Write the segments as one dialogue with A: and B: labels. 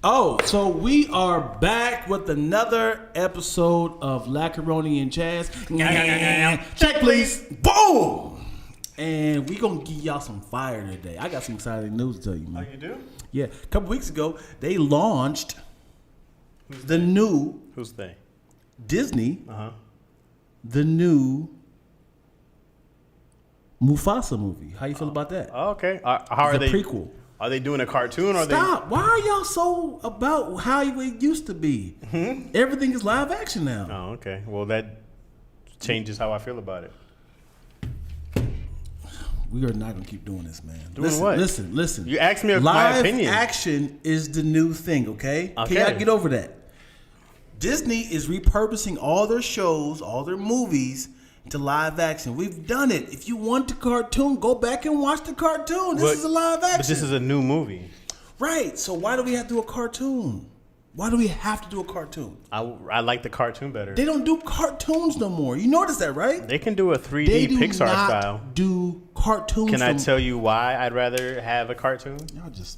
A: Oh, so we are back with another episode of Lacaroni and Jazz. Check, please. Boom! And we gonna give y'all some fire today. I got some exciting news to tell you, man.
B: Oh, you do?
A: Yeah. A couple weeks ago, they launched the new...
B: Who's they?
A: Disney. The new Mufasa movie. How you feel about that?
B: Oh, okay. How are they?
A: Prequel.
B: Are they doing a cartoon? Or
A: Stop. Why are y'all so about how it used to be? Everything is live action now.
B: Oh, okay. Well, that changes how I feel about it.
A: We are not going to keep doing this, man.
B: Doing what?
A: Listen.
B: You asked me my opinion.
A: Live action is the new thing, okay? Can y'all get over that? Disney is repurposing all their shows, all their movies to live action. We've done it. If you want the cartoon, go back and watch the cartoon. This is a live action.
B: But this is a new movie.
A: Right. So why do we have to do a cartoon? Why do we have to do a cartoon?
B: I like the cartoon better.
A: They don't do cartoons no more. You notice that, right?
B: They can do a 3D Pixar style.
A: Do cartoons.
B: Can I tell you why I'd rather have a cartoon?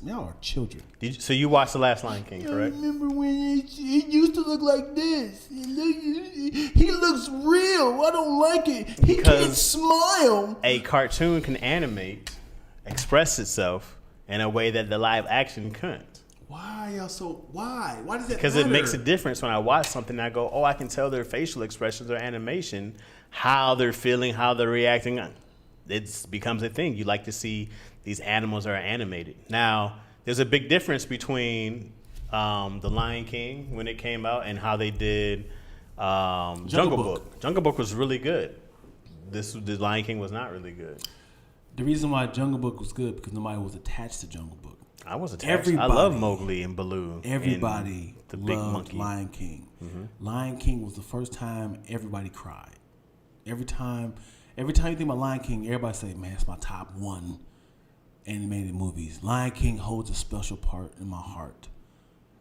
A: Y'all are children.
B: So you watched The Last Lion King, correct?
A: I remember when it used to look like this. He looks real. I don't like it. He can't smile.
B: A cartoon can animate, express itself in a way that the live action couldn't.
A: Why y'all so? Why? Why does that matter?
B: Because it makes a difference when I watch something. I go, oh, I can tell their facial expressions or animation, how they're feeling, how they're reacting. It becomes a thing. You like to see these animals are animated. Now, there's a big difference between The Lion King when it came out and how they did Jungle Book. Jungle Book was really good. The Lion King was not really good.
A: The reason why Jungle Book was good because nobody was attached to Jungle Book.
B: I was attached. I love Mowgli and Baloo.
A: Everybody
B: the big
A: loved
B: monkey.
A: Lion King. Lion King was the first time everybody cried. Every time you think about Lion King, everybody say, "Man, it's my top one animated movies." Lion King holds a special part in my heart.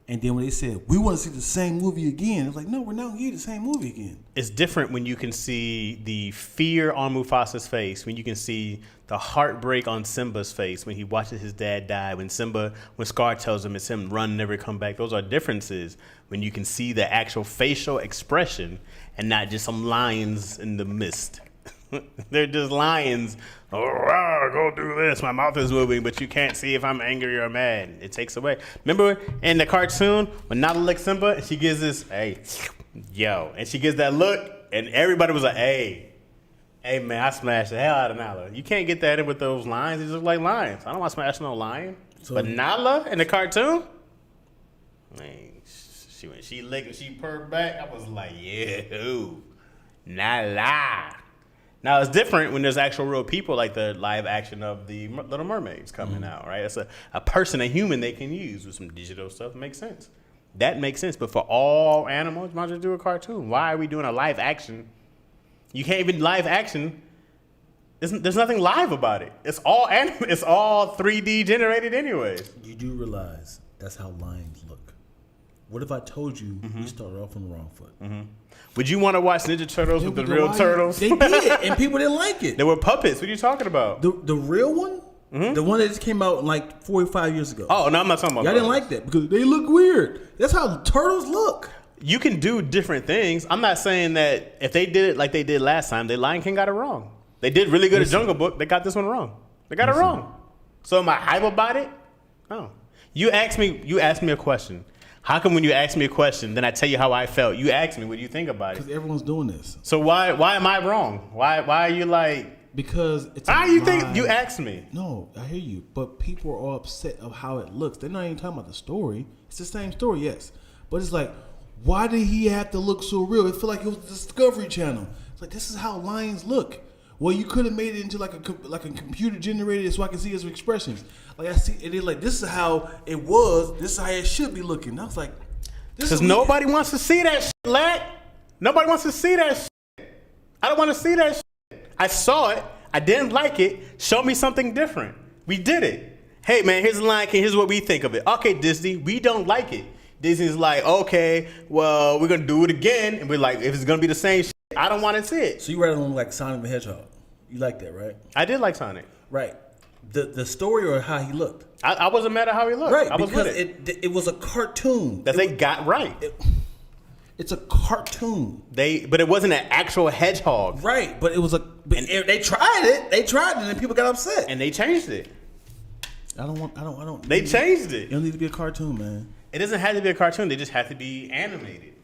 A: And then when they said, we want to see the same movie again, it's like, no, we're not going to get the same movie again.
B: It's different when you can see the fear on Mufasa's face, when you can see the heartbreak on Simba's face, when he watches his dad die, when Scar tells him it's him, run, never come back. Those are differences when you can see the actual facial expression and not just some lines in the mist. They're just lions. Oh, go do this. My mouth is moving, but you can't see if I'm angry or mad. It takes away. Remember in the cartoon when Nala licks Simba and she gives this, hey, yo, and she gives that look, and everybody was like, hey, man, I smashed the hell out of Nala. You can't get that in with those lines. They just look like lions. I don't want to smash no lion. But Nala in the cartoon, man, she licked and she purred back. I was like, yeah, ooh, Nala. Now, it's different when there's actual real people, like the live action of the Little Mermaids coming out, right? It's a person, a human they can use with some digital stuff. Makes sense. That makes sense. But for all animals, might as well do a cartoon. Why are we doing a live action? You can't even live action. There's nothing live about it. It's all It's all 3D generated anyways.
A: You do realize that's how lions look. What if I told you we started off on the wrong foot?
B: Would you want to watch Ninja Turtles with the real turtles?
A: They did, and people didn't like it.
B: They were puppets. What are you talking about?
A: The real one? The one that just came out like 4 or 5 years ago.
B: Oh, no, I'm not talking about
A: Y'all didn't like that because they look weird. That's how turtles look.
B: You can do different things. I'm not saying that if they did it like they did last time, the Lion King got it wrong. They did really good at Jungle Book. They got this one wrong. They got it wrong. So am I hype about it? No. You asked me a question. How come when you ask me a question, then I tell you how I felt? You ask me, what do you think about it?
A: Because everyone's doing this.
B: So why am I wrong? Why are you like?
A: Because it's.
B: How you think? You asked me.
A: No, I hear you. But people are all upset of how it looks. They're not even talking about the story. It's the same story, yes. But it's like, why did he have to look so real? It felt like it was the Discovery Channel. It's like, this is how lions look. Well, you could have made it into like a computer generated so I can see his expressions. Like I see it, like this is how it was. This is how it should be looking. I was like,
B: because nobody wants to see that shit, lad. Nobody wants to see that shit. I don't want to see that shit. I saw it. I didn't like it. Show me something different. We did it. Hey man, here's the Lion King. Here's what we think of it. Okay, Disney, we don't like it. Disney's like, okay, well, we're gonna do it again, and we're like, if it's gonna be the same shit, I don't want to see it.
A: So you rather than like Sonic the Hedgehog? You like that, right?
B: I did like Sonic.
A: Right. The story or how he looked?
B: I wasn't mad at how he looked.
C: Right,
B: I was
C: because
B: with it.
C: it was a cartoon.
B: That they got right.
C: It's a cartoon.
B: But it wasn't an actual hedgehog.
C: Right, but it was they tried it. They tried it, and then people got upset.
B: And they changed it.
C: I don't.
B: They changed it.
C: It don't need to be a cartoon, man.
B: It doesn't have to be a cartoon. They just have to be animated.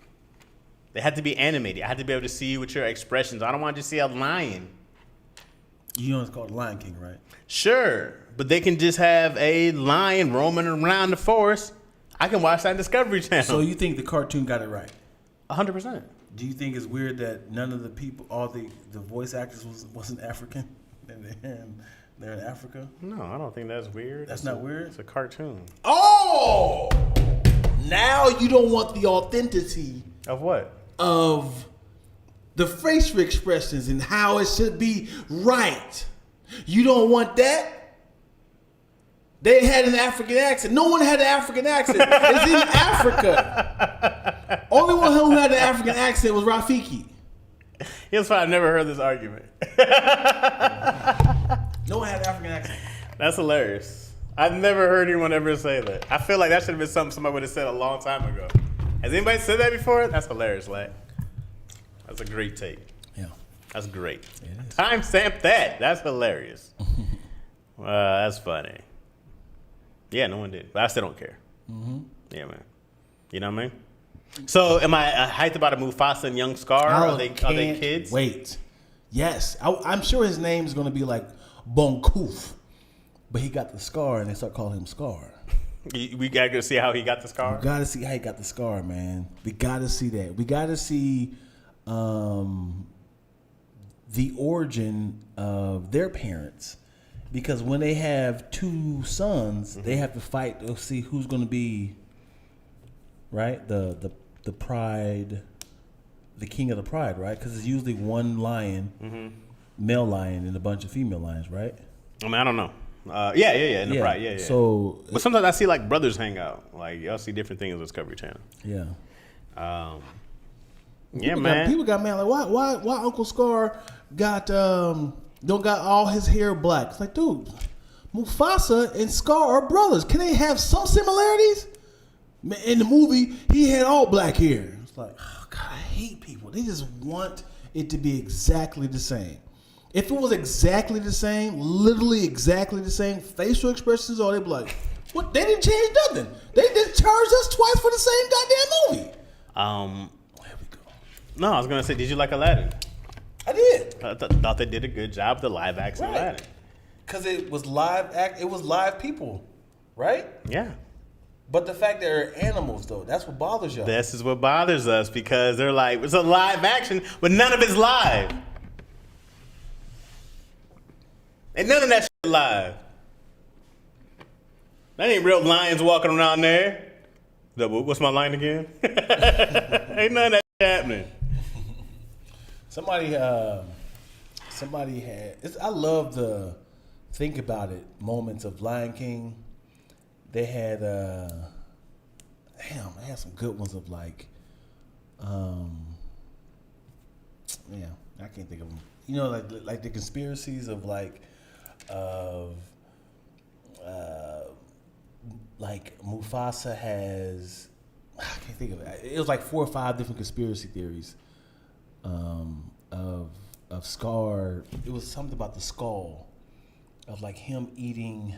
B: They have to be animated. I have to be able to see you with your expressions. I don't want to just see a lion.
C: You know it's called Lion King, right?
B: Sure, but they can just have a lion roaming around the forest. I can watch that on Discovery Channel.
C: So you think the cartoon got it right?
B: 100%.
C: Do you think it's weird that none of the people, all the voice actors wasn't African? And they're in Africa?
B: No, I don't think that's weird.
C: That's not weird?
B: It's a cartoon.
C: Oh! Now you don't want the authenticity
B: Of what?
C: of the facial expressions and how it should be right. You don't want that? They had an African accent. No one had an African accent. It's in Africa. Only one who had an African accent was Rafiki.
B: Here's why I've never heard this argument.
C: No one had an African accent.
B: That's hilarious. I've never heard anyone ever say that. I feel like that should have been something somebody would have said a long time ago. Has anybody said that before? That's hilarious, like. That's a great take.
C: Yeah.
B: That's great.
C: It is.
B: Timestamp that. That's hilarious. That's funny. Yeah, no one did. But I still don't care.
C: Mm-hmm.
B: Yeah, man. You know what I mean? So, am I hyped about a Mufasa and young Scar? Are they kids?
C: Wait. Yes. I'm sure his name is going to be like Bonkoof. But he got the scar and they start calling him Scar.
B: We got to go see how he got the scar?
C: We got to see how he got the scar, man. We got to see that. We got to see the origin of their parents. Because when they have two sons, they have to fight to see who's going to be, right? The pride, the king of the pride, right? Because it's usually one lion, male lion, and a bunch of female lions, right?
B: I mean, I don't know. Yeah, in the pride, yeah.
C: So,
B: but sometimes I see like brothers hang out. Like y'all see different things on Discovery Channel.
C: Yeah.
B: Yeah, man.
C: People got mad like, why Uncle Scar got don't got all his hair black? It's like, dude, Mufasa and Scar are brothers. Can they have some similarities? In the movie, he had all black hair. It's like, oh God, I hate people. They just want it to be exactly the same. If it was exactly the same, literally exactly the same, facial expressions, or they'd be like, what? They didn't change nothing. They just charged us twice for the same goddamn movie. There we go.
B: No, I was gonna say, did you like Aladdin?
C: I did.
B: I thought they did a good job with the live action
C: Right.
B: Aladdin.
C: Because it was live people, right?
B: Yeah.
C: But the fact that they're animals, though, that's what bothers y'all.
B: This is what bothers us because they're like, it's a live action, but none of it's live. And none of that shit live. That ain't real lions walking around there. What's my line again? Ain't none of that shit happening.
C: Somebody had. I love the think about it moments of Lion King. They had they had some good ones of like, yeah, I can't think of them. You know, like the conspiracies of like Mufasa has. I can't think of it. It was like 4 or 5 different conspiracy theories. Of Scar, it was something about the skull, of like him eating.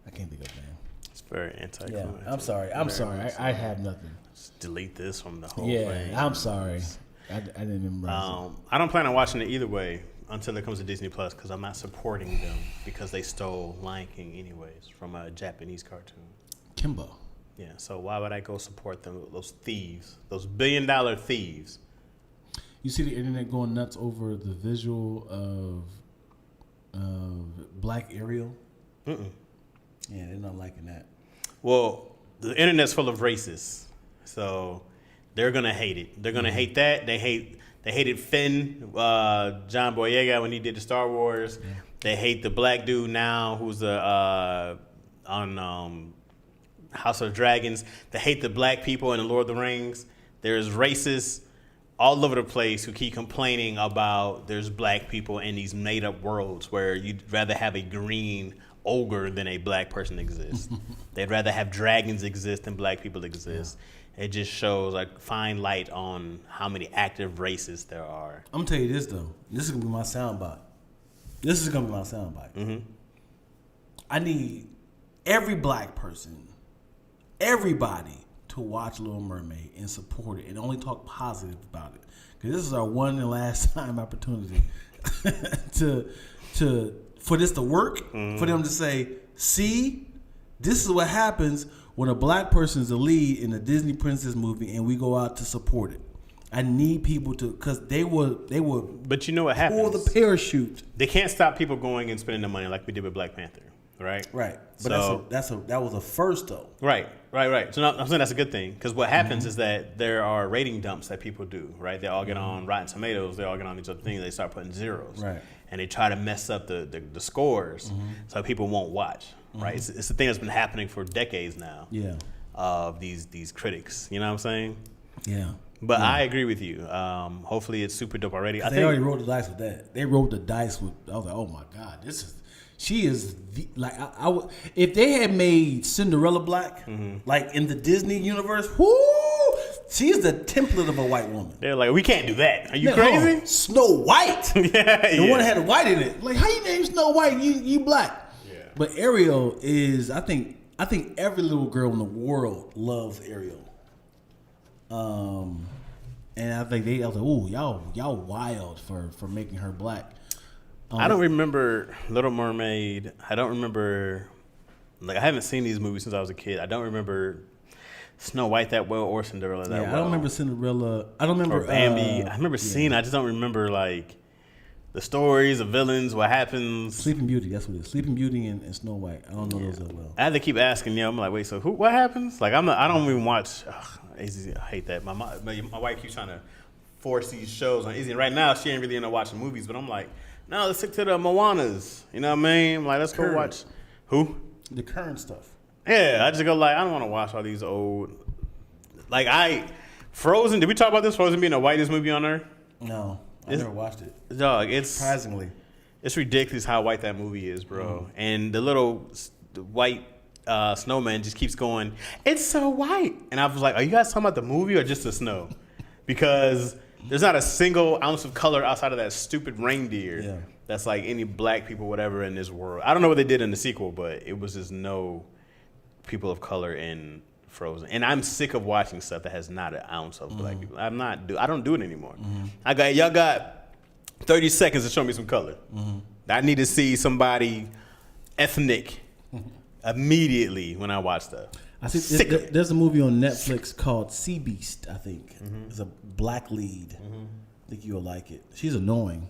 C: I can't think of it, man.
B: It's very anti.
C: Yeah, I'm sorry. I have nothing.
B: Just delete this from the whole
C: Yeah,
B: thing.
C: I'm sorry. I didn't memorize it.
B: I don't plan on watching it either way until it comes to Disney Plus because I'm not supporting them because they stole Lion King anyways from a Japanese cartoon.
C: Kimbo.
B: Yeah, so why would I go support them? Those thieves, those $1 billion thieves.
C: You see the internet going nuts over the visual of Black Ariel?
B: Mm-mm.
C: Yeah, they're not liking that.
B: Well, the internet's full of racists, so they're gonna hate it. They're gonna hate that. They hated Finn, John Boyega when he did the Star Wars. Yeah. They hate the black dude now who's on House of Dragons. They hate the black people in the Lord of the Rings. There's racists all over the place who keep complaining about there's black people in these made up worlds where you'd rather have a green ogre than a black person exists. They'd rather have dragons exist than black people exist. Yeah. It just shows like fine light on how many active races there are.
C: I'm gonna tell you this though. This is gonna be my soundbite. Mm-hmm. I need every black person, everybody, to watch Little Mermaid and support it and only talk positive about it. Because this is our one and last time opportunity for this to work, for them to say, see, this is what happens when a black person is the lead in a Disney princess movie and we go out to support it. I need people to, because they would.
B: But you know what happens?
C: Pull the parachute.
B: They can't stop people going and spending the money like we did with Black Panther, right?
C: Right. But that was a first though.
B: Right. So I'm saying that's a good thing, because what happens is that there are rating dumps that people do, right? They all get on Rotten Tomatoes, they all get on these other things, they start putting zeros,
C: right?
B: And they try to mess up the scores so people won't watch, right? It's the thing that's been happening for decades now.
C: Yeah.
B: Of these critics, you know what I'm saying?
C: Yeah.
B: But I agree with you. Hopefully it's super dope already.
C: They already rolled the dice with that. They rolled the dice with. I was like, oh my god, she is I would, if they had made Cinderella black, like in the Disney universe, whoo, she's the template of a white woman.
B: They're like, we can't do that. Are you crazy?
C: Snow White, the one that had white in it. Like, how you name Snow White? You black. Yeah. But Ariel is, I think every little girl in the world loves Ariel. And I think I was like, ooh, y'all wild for making her black.
B: I don't remember Little Mermaid. I don't remember, like, I haven't seen these movies since I was a kid. I don't remember Snow White that well or Cinderella that well.
C: I don't remember Cinderella. I don't remember
B: or Bambi. I remember seeing it. I just don't remember, like, the stories, the villains, what happens.
C: Sleeping Beauty, that's what it is. Sleeping Beauty and Snow White. I don't know those that well.
B: I had to keep asking, I'm like, wait, so what happens? Like, I don't even watch. I hate that. My wife keeps trying to force these shows on Izzy. And right now, she ain't really into watching movies, but I'm like, no, let's stick to the Moanas. You know what I mean? I'm like, let's go watch. Who?
C: The current stuff.
B: Yeah, I just go like, I don't want to watch all these old. Like, Frozen, did we talk about this? Frozen being the whitest movie on earth?
C: No, I never watched it.
B: Dog, it's.
C: Surprisingly.
B: It's ridiculous how white that movie is, bro. And the little white snowman just keeps going, it's so white. And I was like, are you guys talking about the movie or just the snow? Because there's not a single ounce of color outside of that stupid reindeer that's like any black people, whatever, in this world. I don't know what they did in the sequel, but it was just no people of color in Frozen. And I'm sick of watching stuff that has not an ounce of black people. I don't do it anymore. Y'all got 30 seconds to show me some color. I need to see somebody ethnic immediately when I watch stuff.
C: I think there's a movie on Netflix called Sea Beast, I think. It's a black lead. I think you'll like it. She's annoying.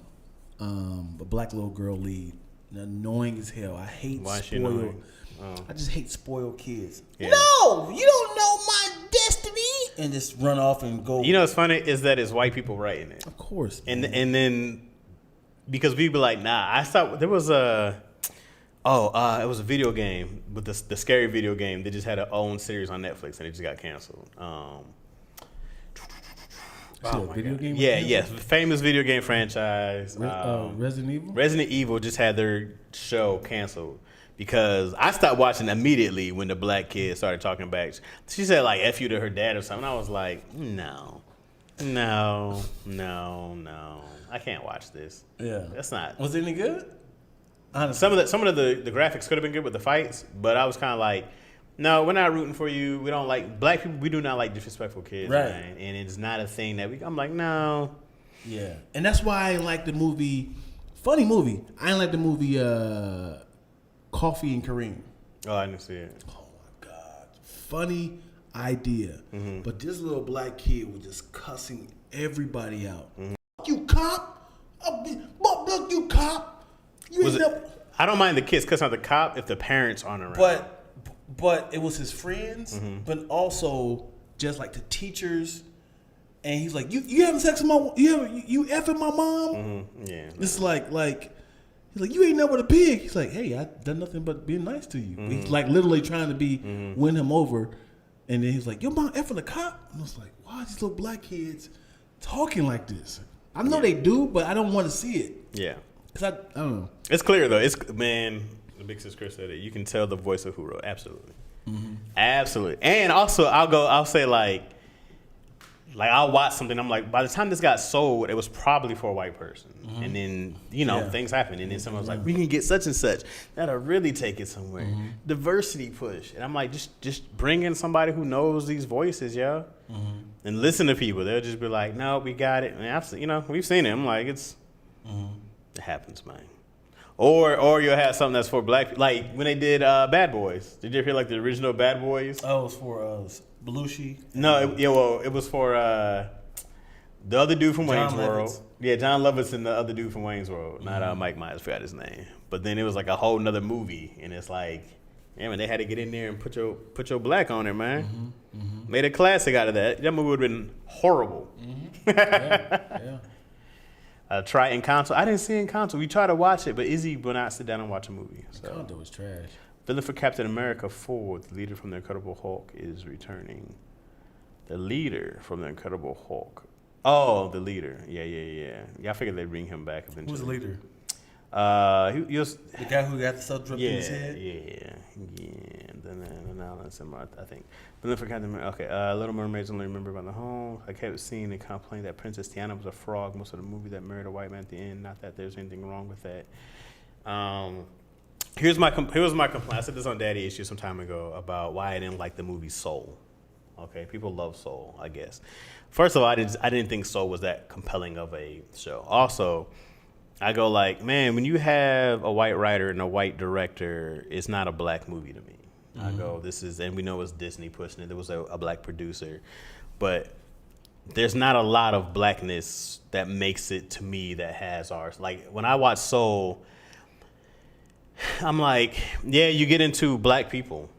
C: A black little girl lead. Annoying as hell. I hate spoiled. I just hate spoiled kids. Yeah. No, you don't know my destiny. And just run off and go.
B: You know what's funny is that it's white people writing it.
C: Of course.
B: And then because people like, nah, I thought there was a. It was a video game, with the scary video game. They just had a own series on Netflix, and it just got canceled.
C: Video game?
B: Yes, famous video game franchise.
C: Resident Evil?
B: Resident Evil just had their show canceled because I stopped watching immediately when the black kid started talking back. She said, like, F you to her dad or something. I was like, no. I can't watch this.
C: Yeah.
B: That's not.
C: Was it any good?
B: Some of the graphics could have been good with the fights, but I was kind of like, no, we're not rooting for you. We don't like black people. We do not like disrespectful kids,
C: right?
B: Man. And it's not a thing that I'm like, no.
C: Yeah, and that's why I like the movie. Funny movie. I didn't like the movie Coffee and Kareem.
B: Oh, I didn't see it.
C: Oh my god, funny idea. But this little black kid was just cussing everybody out. Fuck you, cop! Fuck you, cop!
B: I don't mind the kids cussing out the cop if the parents aren't around.
C: But it was his friends, but also just like the teachers. And he's like, you having sex with my you effing my mom?
B: Yeah.
C: It's like he's like, you ain't never a pig. He's like, hey, I done nothing but being nice to you. He's like literally trying to win him over. And then he's like, your mom effing a cop? And I was like, why are these little black kids talking like this? I know they do, but I don't want to see it.
B: Yeah.
C: I don't know.
B: It's clear though. It's man. The big sis Chris said it. You can tell the voice of who wrote. Absolutely. Absolutely. And also, I'll say like I'll watch something. I'm like, by the time this got sold, it was probably for a white person. And then, things happen. And then someone was like, we can get such and such. That'll really take it somewhere. Diversity push. And I'm like, just bring in somebody who knows these voices, yo. And listen to people. They'll just be like, no, we got it. And we've seen it. I'm like, it happens, man. Or you'll have something that's for black people. Like when they did Bad Boys. Did you ever hear like the original Bad Boys?
C: Oh, it was for Belushi?
B: No, it was for the other dude from Wayne's World. Yeah, John Lovitz and the other dude from Wayne's World. Not Mike Myers, forgot his name. But then it was like a whole nother movie. And it's like, yeah, man, they had to get in there and put your black on it, man. Made a classic out of that. That movie would have been horrible.
C: Yeah.
B: Try Encanto. I didn't see Encanto. We tried to watch it, but Izzy will not sit down and watch a movie. So.
C: Encanto was trash.
B: Villain for Captain America 4, the leader from the Incredible Hulk, is returning. The leader from the Incredible Hulk. Oh, the leader. Yeah. I figured they'd bring him back eventually.
C: Who's the leader?
B: He was
C: the guy who got the stuff dripped in his head?
B: Yeah. I think. Villain for Captain America. Okay. Little Mermaids only remember about the home. I kept seeing and complaining that Princess Diana was a frog most of the movie that married a white man at the end. Not that there's anything wrong with that. Here's my complaint. I said this on Daddy Issue some time ago about why I didn't like the movie Soul. Okay, people love Soul, I guess. First of all, I didn't think Soul was that compelling of a show. Also, I go like, man, when you have a white writer and a white director, it's not a black movie to me. I go, and we know it's Disney pushing it. There was a black producer, but there's not a lot of blackness that makes it to me that has ours. Like when I watch Soul, I'm like, yeah, you get into black people,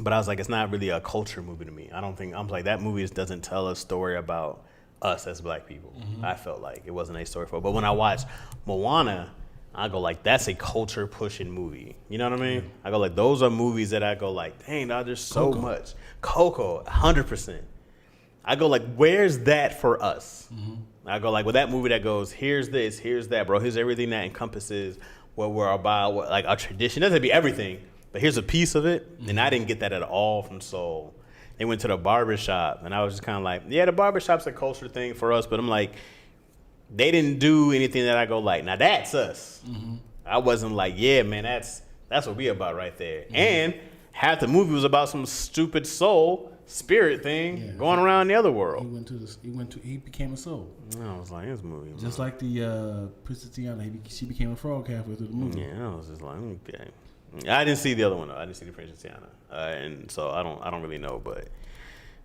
B: but I was like, it's not really a culture movie to me. I'm like, that movie doesn't tell a story about us as black people. I felt like it wasn't a story for it. But when I watch Moana, I go like, that's a culture pushing movie. You know what I mean? I go like, those are movies that I go like, dang, dog, there's so much. Coco, 100%. I go like, where's that for us? I go like, with that movie that goes, here's this, here's that, bro. Here's everything that encompasses what we're about, like our tradition. It doesn't have to be everything, but here's a piece of it. And I didn't get that at all from Soul. They went to the barbershop, and I was just kind of like, yeah, the barbershop's a culture thing for us, but I'm like, they didn't do anything that I go like, now that's us. I wasn't like, yeah, man, that's what we about right there. And half the movie was about some stupid soul spirit thing going around the other world.
C: He became a soul.
B: I was like, this movie.
C: Just like the Princess Diana, she became a frog halfway through the movie.
B: Yeah, I was just like, okay. I didn't see the other one though. I didn't see the Princess Diana, and so I don't really know. But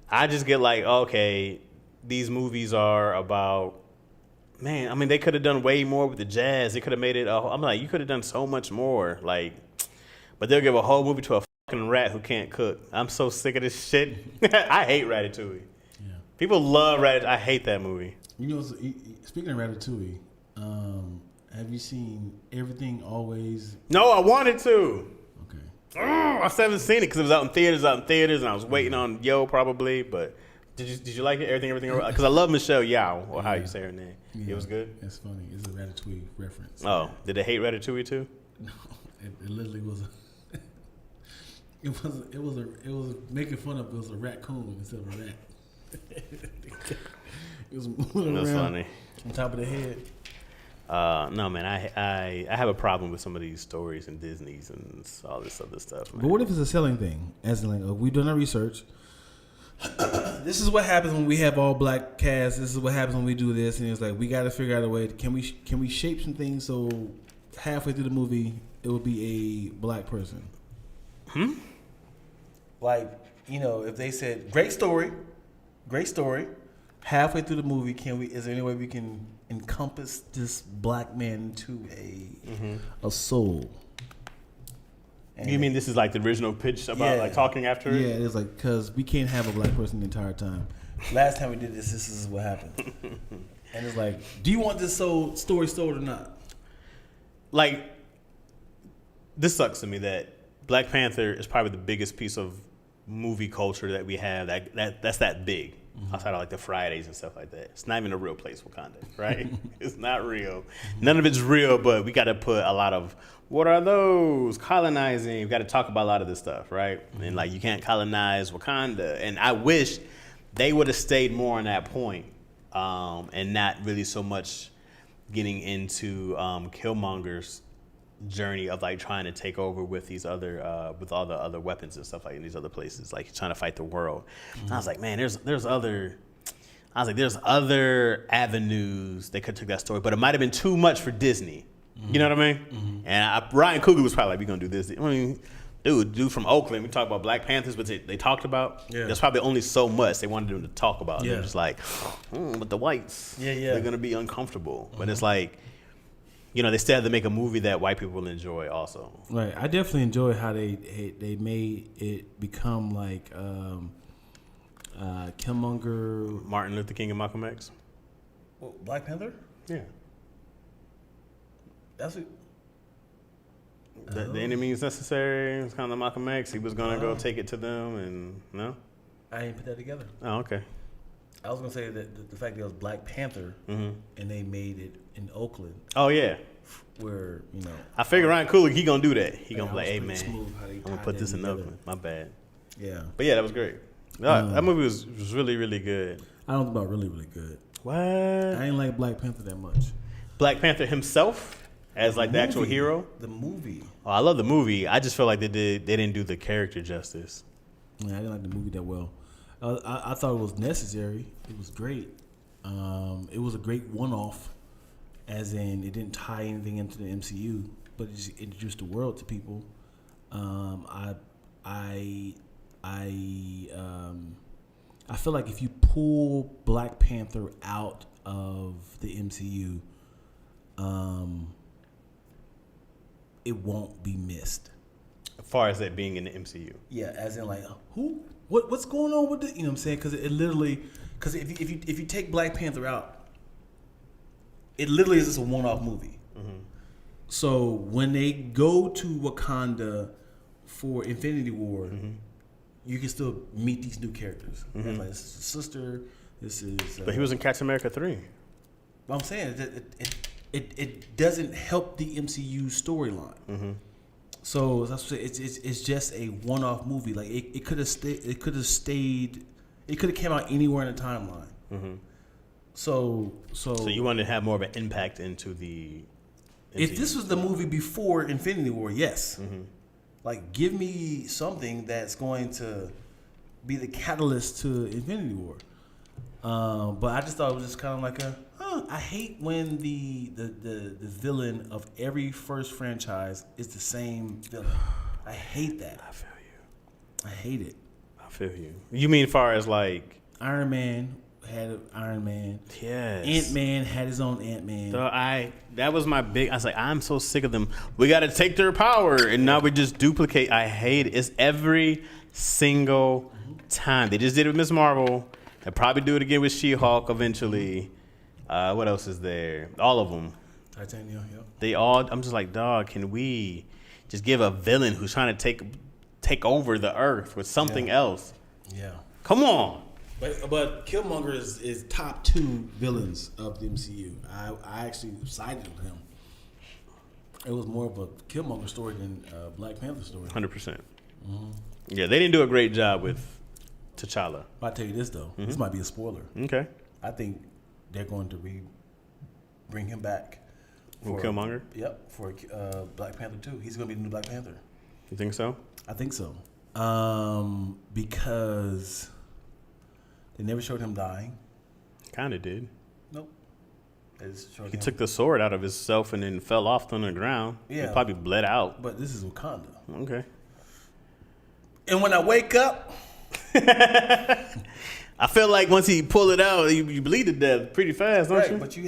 B: I just get like, okay, these movies are about. Man, I mean, they could have done way more with the jazz. They could have made it. I'm like, you could have done so much more. Like, but they'll give a whole movie to a fucking rat who can't cook. I'm so sick of this shit. I hate Ratatouille. Yeah. People love Ratatouille. I hate that movie.
C: You know, speaking of Ratatouille, have you seen Everything Always?
B: No, I wanted to.
C: Okay.
B: I still haven't seen it because it was out in theaters, and I was waiting on Yo probably, but. Did you like it? Everything? Because I love Michelle Yeoh, or how you say her name. Yeah, it was good?
C: It's funny. It's a Ratatouille reference.
B: Oh, did they hate Ratatouille too?
C: No, it literally was it was making fun of it was a raccoon instead of a rat. It was moving around. That's funny. On top of the head.
B: No, man, I have a problem with some of these stories and Disney's and all this other stuff, man.
C: But what if it's a selling thing? As in, like, we've done our research. This is what happens when we have all black cast. This is what happens when we do this, and it's like we got to figure out a way. Can we shape some things so halfway through the movie it will be a black person? Like, you know, if they said great story, halfway through the movie, is there any way we can encompass this black man into a soul?
B: You mean this is like the original pitch about like talking after it?
C: Yeah, it's like, because we can't have a black person the entire time. Last time we did this is what happened. And it's like, do you want this story sold or not?
B: Like, this sucks to me that Black Panther is probably the biggest piece of movie culture that we have that's that big. Outside of like the Fridays and stuff like that. It's not even a real place, Wakanda, right? It's not real. None of it's real, but we got to put a lot of, what are those? Colonizing. We got to talk about a lot of this stuff, right? And like, you can't colonize Wakanda. And I wish they would have stayed more on that point, and not really so much getting into Killmonger's journey of like trying to take over with these other with all the other weapons and stuff like in these other places, like trying to fight the world. And I was like, man, there's other avenues they could take that story, but it might have been too much for Disney. You know what I mean? And Ryan Coogler was probably like, we're gonna do this. I mean, dude from Oakland, we talk about Black Panthers, but they talked about, there's probably only so much they wanted them to talk about. They're just like, but the whites, they're gonna be uncomfortable. But it's like, you know, they still have to make a movie that white people will enjoy also.
C: Right. I definitely enjoy how they made it become like Killmonger.
B: Martin Luther King and Malcolm X.
C: Well, Black Panther?
B: Yeah.
C: That's it.
B: The enemy is necessary. It's kind of Malcolm X. He was going to go take it to them, and no?
C: I didn't put that together.
B: Oh, okay.
C: I was going to say that the fact that it was Black Panther and they made it in Oakland.
B: Oh, yeah.
C: Where, you know.
B: I figure Ryan Coogler, he going to do that. He going to be like, hey, man,
C: I'm
B: going to put this in Oakland. My bad.
C: Yeah.
B: But yeah, that was great. That movie was really, really good.
C: I don't know about really, really good.
B: What?
C: I ain't like Black Panther that much.
B: Black Panther himself as like the actual hero?
C: The movie.
B: Oh, I love the movie. I just feel like they didn't do the character justice.
C: Yeah, I didn't like the movie that well. I thought it was necessary. It was great. It was a great one-off, as in it didn't tie anything into the MCU, but it just introduced the world to people. I feel like if you pull Black Panther out of the MCU, it won't be missed.
B: As far as that being in the MCU.
C: Yeah, as in like who, what's going on with it? You know what I'm saying? Because it literally, because if you take Black Panther out, it literally is just a one-off movie. So when they go to Wakanda for Infinity War, you can still meet these new characters. Like, this is his sister. This is.
B: But he was in Captain America 3.
C: I'm saying it doesn't help the MCU storyline. So that's what it's just a one-off movie. Like it could have stayed. It could have came out anywhere in the timeline. So
B: you wanted to have more of an impact into the.
C: If this was the movie before Infinity War, yes. Like, give me something that's going to be the catalyst to Infinity War. But I just thought it was just kind of like I hate when the villain of every first franchise is the same villain. I hate that.
B: I feel you.
C: I hate it.
B: I feel you. You mean as far as like
C: Iron Man had an Iron Man.
B: Yes.
C: Ant-Man had his own Ant-Man.
B: So that was my big. I was like, I'm so sick of them. We got to take their power, and now we just duplicate. I hate it. It's every single time. They just did it with Ms. Marvel. They'll probably do it again with She-Hulk eventually. What else is there? All of them.
C: Titania, yep.
B: They all. I'm just like, dog. Can we just give a villain who's trying to take over the Earth with something else?
C: Yeah.
B: Come on.
C: But Killmonger is top 2 villains of the MCU. I actually sided with him. It was more of a Killmonger story than a Black Panther story.
B: 100%. Yeah, they didn't do a great job with T'Challa.
C: I'll tell you this though. This might be a spoiler.
B: Okay.
C: I think they're going to bring him back.
B: For Killmonger?
C: Yep, for Black Panther 2. He's going to be the new Black Panther.
B: You think so?
C: I think so. Because they never showed him dying.
B: Kind of did.
C: Nope. They just showed
B: He
C: him.
B: took the sword out of himself and then fell off on the ground.
C: Yeah.
B: He probably bled out.
C: But this is Wakanda.
B: Okay.
C: And when I wake up,
B: I feel like once he pull it out, you bleed to death pretty fast, don't
C: right?
B: you?
C: But you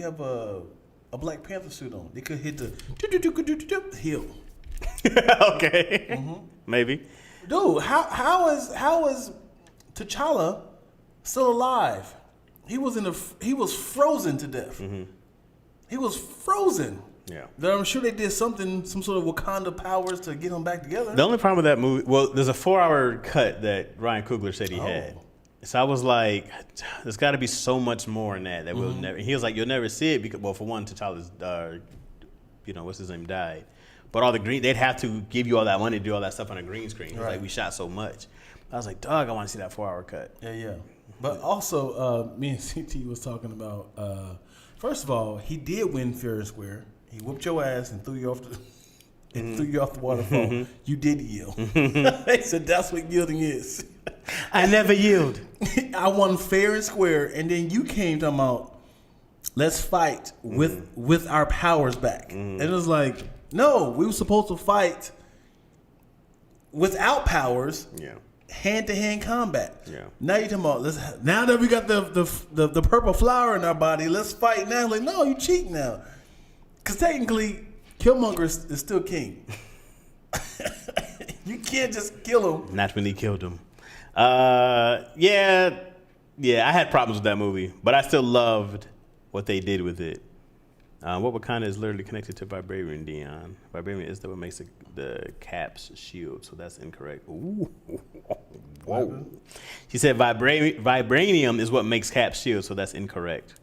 C: have a Black Panther suit on. They could hit the heel.
B: Okay. Maybe.
C: Dude, how is T'Challa still alive? He was frozen to death. He was frozen.
B: Yeah.
C: I'm sure they did some sort of Wakanda powers to get them back together.
B: The only problem with that movie, well, there's a 4-hour cut that Ryan Coogler said he had. So I was like, there's got to be so much more in that we'll never. He was like, you'll never see it because, well, for one, T'Challa's, what's his name, died. But all the green, they'd have to give you all that money to do all that stuff on a green screen. Right. Like we shot so much. I was like, dog, I want to see that 4-hour cut.
C: Yeah. But also, me and CT was talking about. First of all, he did win fair and square. He whooped your ass and threw you off the waterfall. You did yield. He said that's what yielding is.
B: I never yield.
C: I won fair and square, and then you came talking about let's fight with our powers back. And it was like, no, we were supposed to fight without powers.
B: Yeah.
C: Hand-to-hand combat.
B: Yeah.
C: Now you're talking about now that we got the purple flower in our body, let's fight now. Like, no, you cheat now. Because technically, Killmonger is still king. You can't just kill him.
B: Not when he killed him. Yeah, I had problems with that movie, but I still loved what they did with it. What Wakanda is literally connected to vibranium, Dion. Vibranium is what makes the Cap's shield, so that's incorrect. Ooh. Whoa. She said vibranium is what makes Cap's shield, so that's incorrect.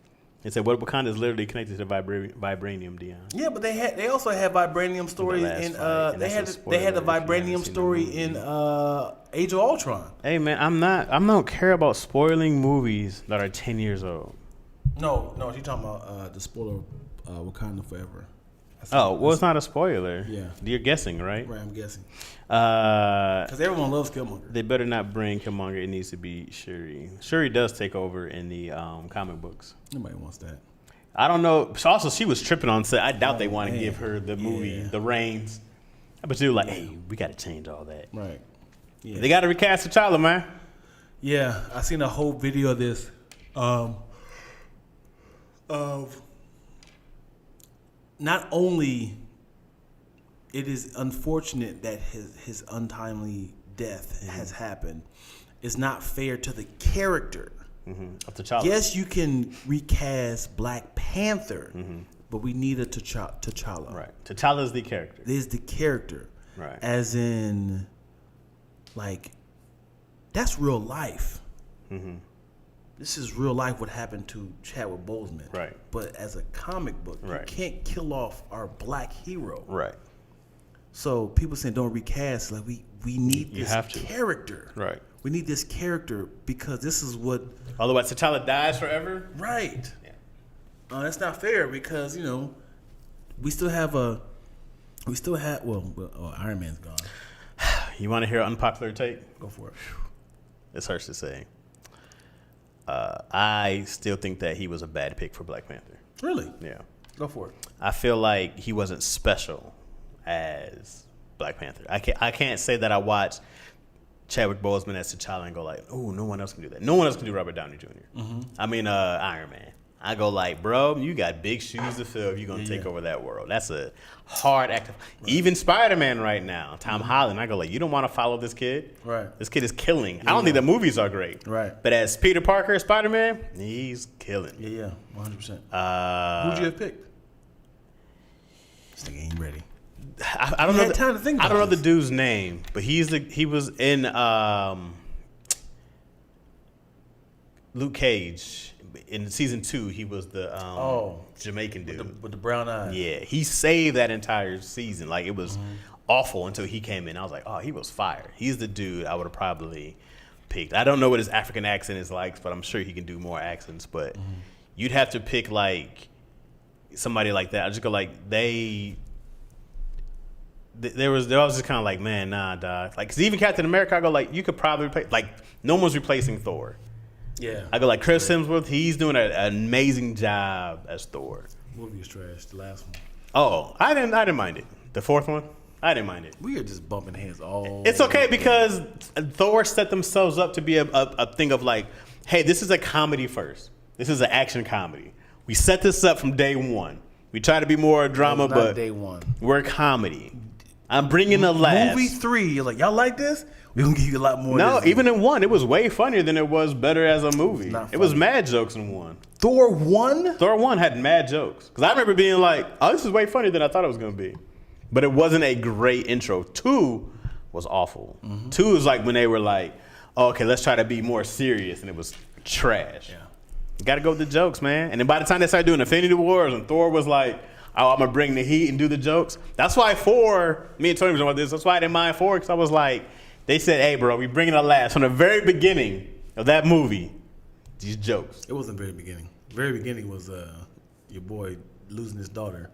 B: It said what Wakanda is literally connected to vibranium, Dion.
C: Yeah, but they also had vibranium story in they had the vibranium story in Age of Ultron.
B: Hey man, I don't care about spoiling movies that are 10 years old.
C: No, she's talking about the spoiler Wakanda Forever.
B: It's not a spoiler.
C: Yeah.
B: You're guessing, right?
C: Right, I'm guessing. Because everyone loves Killmonger.
B: They better not bring Killmonger. It needs to be Shuri. Shuri does take over in the comic books.
C: Nobody wants that.
B: I don't know. Also, she was tripping on set. I doubt they want to give her the movie, the reins. But they were like, hey, we got to change all that.
C: Right. Yeah.
B: They got to recast T'Challa, man.
C: Yeah, I seen a whole video of this. Of not only it is unfortunate that his untimely death has happened, it's not fair to the character
B: of T'Challa.
C: Yes, you can recast Black Panther, but we need a T'Challa.
B: Right. T'Challa is the character.
C: There's the character.
B: Right.
C: As in, like, that's real life. This is real life what happened to Chadwick Boseman.
B: Right.
C: But as a comic book, you can't kill off our black hero.
B: Right.
C: So people saying don't recast. Like we need this character.
B: Right.
C: We need this character because this is what.
B: Otherwise, T'Challa dies forever.
C: Right.
B: Yeah.
C: That's not fair because we still have Iron Man's gone.
B: You want to hear an unpopular take?
C: Go for it.
B: It hurts to say. I still think that he was a bad pick for Black Panther.
C: Really?
B: Yeah.
C: Go for it.
B: I feel like he wasn't special as Black Panther. I can't say that I watched Chadwick Boseman as T'Challa and go like, oh, no one else can do that. No one else can do Robert Downey Jr. I mean, Iron Man. I go like, bro, you got big shoes to fill if you're going to take over that world. That's a hard act. Even Spider-Man right now, Tom Holland, I go like, you don't want to follow this kid?
C: Right.
B: This kid is killing. I don't think the movies are great.
C: Right.
B: But as Peter Parker, Spider-Man, he's killing.
C: Yeah, 100%. Who'd you have picked? This nigga ain't ready.
B: I don't know.
C: Time to think about
B: I don't know the dude's name, but he was in Luke Cage. In season 2, he was the Jamaican dude
C: with the brown eyes.
B: Yeah, he saved that entire season. Like it was awful until he came in. I was like, oh, he was fire. He's the dude I would have probably picked. I don't know what his African accent is like, but I'm sure he can do more accents. But you'd have to pick like somebody like that. I just go like I was just kind of like, man, nah, dog. Like, cause even Captain America, I go like, you could probably play like no one's replacing Thor.
C: Yeah.
B: I go like Chris Hemsworth. He's doing an amazing job as Thor.
C: Movie was trash. The last one.
B: Oh, I didn't mind it. The fourth one, I didn't mind it.
C: We are just bumping heads all.
B: It's okay because Thor set themselves up to be a thing of like, hey, this is a comedy first. This is an action comedy. We set this up from day one. We try to be more drama, but
C: day one.
B: We're a comedy. I'm bringing the laughs.
C: Movie 3, you're like, y'all like this? We're going to give you a lot more.
B: No, even in 1, it was way funnier than it was better as a movie. It was mad jokes in 1.
C: Thor 1?
B: Thor 1 had mad jokes. Because I remember being like, oh, this is way funnier than I thought it was going to be. But it wasn't a great intro. 2 was awful. 2 is like when they were like, oh, okay, let's try to be more serious. And it was trash.
C: Yeah.
B: You got to go with the jokes, man. And then by the time they started doing Infinity Wars and Thor was like, oh, I'm going to bring the heat and do the jokes. That's why 4, me and Tony were talking about this. That's why I didn't mind 4. Because I was like, they said, hey, bro, we bringing it last. From the very beginning of that movie, these jokes.
C: It wasn't the very beginning. The very beginning was your boy losing his daughter.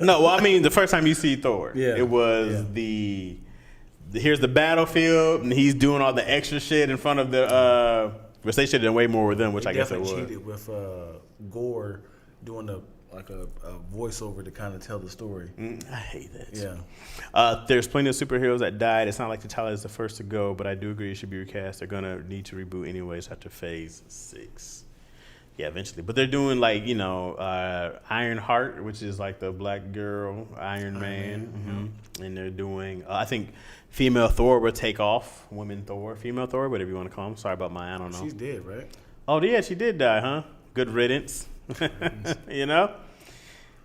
B: No, well, I mean, the first time you see Thor,
C: Yeah.
B: it was here's the battlefield, and he's doing all the extra shit in front of the, which they should have done way more with them, which I guess it was.
C: They cheated with Gore doing a voiceover to kind of tell the story.
B: I hate that.
C: Yeah.
B: There's plenty of superheroes that died. It's not like T'Challa is the first to go, but I do agree it should be recast. They're going to need to reboot anyways after Phase 6. Yeah, eventually. But they're doing like, Ironheart, which is like the black girl, Iron Man. And they're doing, I think female Thor will take off. Women Thor, female Thor, whatever you want to call them. Sorry about I don't know.
C: She's dead, right?
B: Oh, yeah, she did die, huh? Good riddance. You know?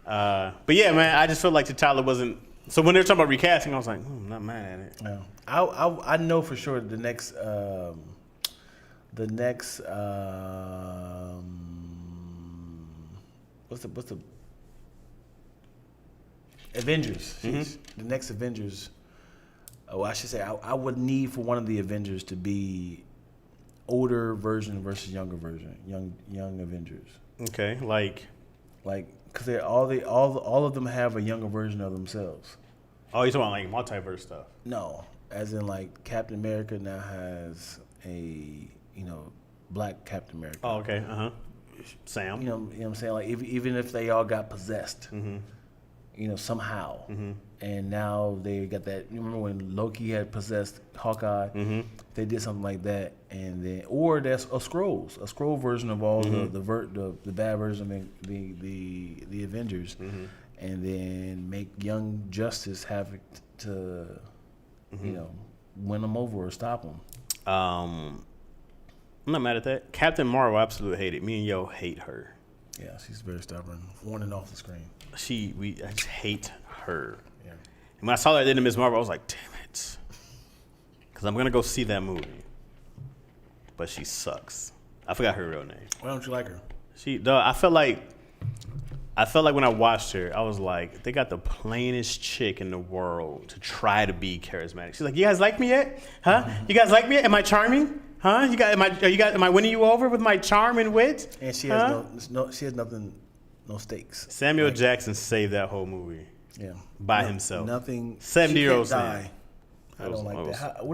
B: But yeah, man, I just feel like T'Challa wasn't. So when they were talking about recasting, I was like, I'm not mad at it.
C: Yeah. I know for sure the next what's the Avengers. The next Avengers. Oh, I should say I would need for one of the Avengers to be older version versus younger version, young Avengers.
B: Okay, like
C: because they all of them have a younger version of themselves.
B: Oh, you're talking about like multiverse stuff?
C: No, as in like Captain America now has a black Captain America.
B: Oh, okay. Sam.
C: You know what I'm saying? Like even if they all got possessed, somehow, and now they got that. You remember when Loki had possessed Hawkeye? They did something like that, and then or there's a scroll version of all the bad version of the Avengers, and then make Young Justice have to win them over or stop them.
B: I'm not mad at that. Captain Marvel, absolutely hate it. Me and Yo hate her.
C: Yeah, she's very stubborn, on and off the screen.
B: I just hate her.
C: Yeah.
B: And when I saw that in Ms. Marvel, I was like, damn it. Because I'm going to go see that movie. But she sucks. I forgot her real name.
C: Why don't you like her?
B: I felt like when I watched her, I was like, they got the plainest chick in the world to try to be charismatic. She's like, you guys like me yet? Huh? You guys like me yet? Am I charming? Huh? Am I winning you over with my charm and wit?
C: And she has she has nothing, no stakes.
B: Samuel Jackson saved that whole movie.
C: Yeah.
B: By himself.
C: Nothing.
B: 70-year-old Sam.
C: I don't like that.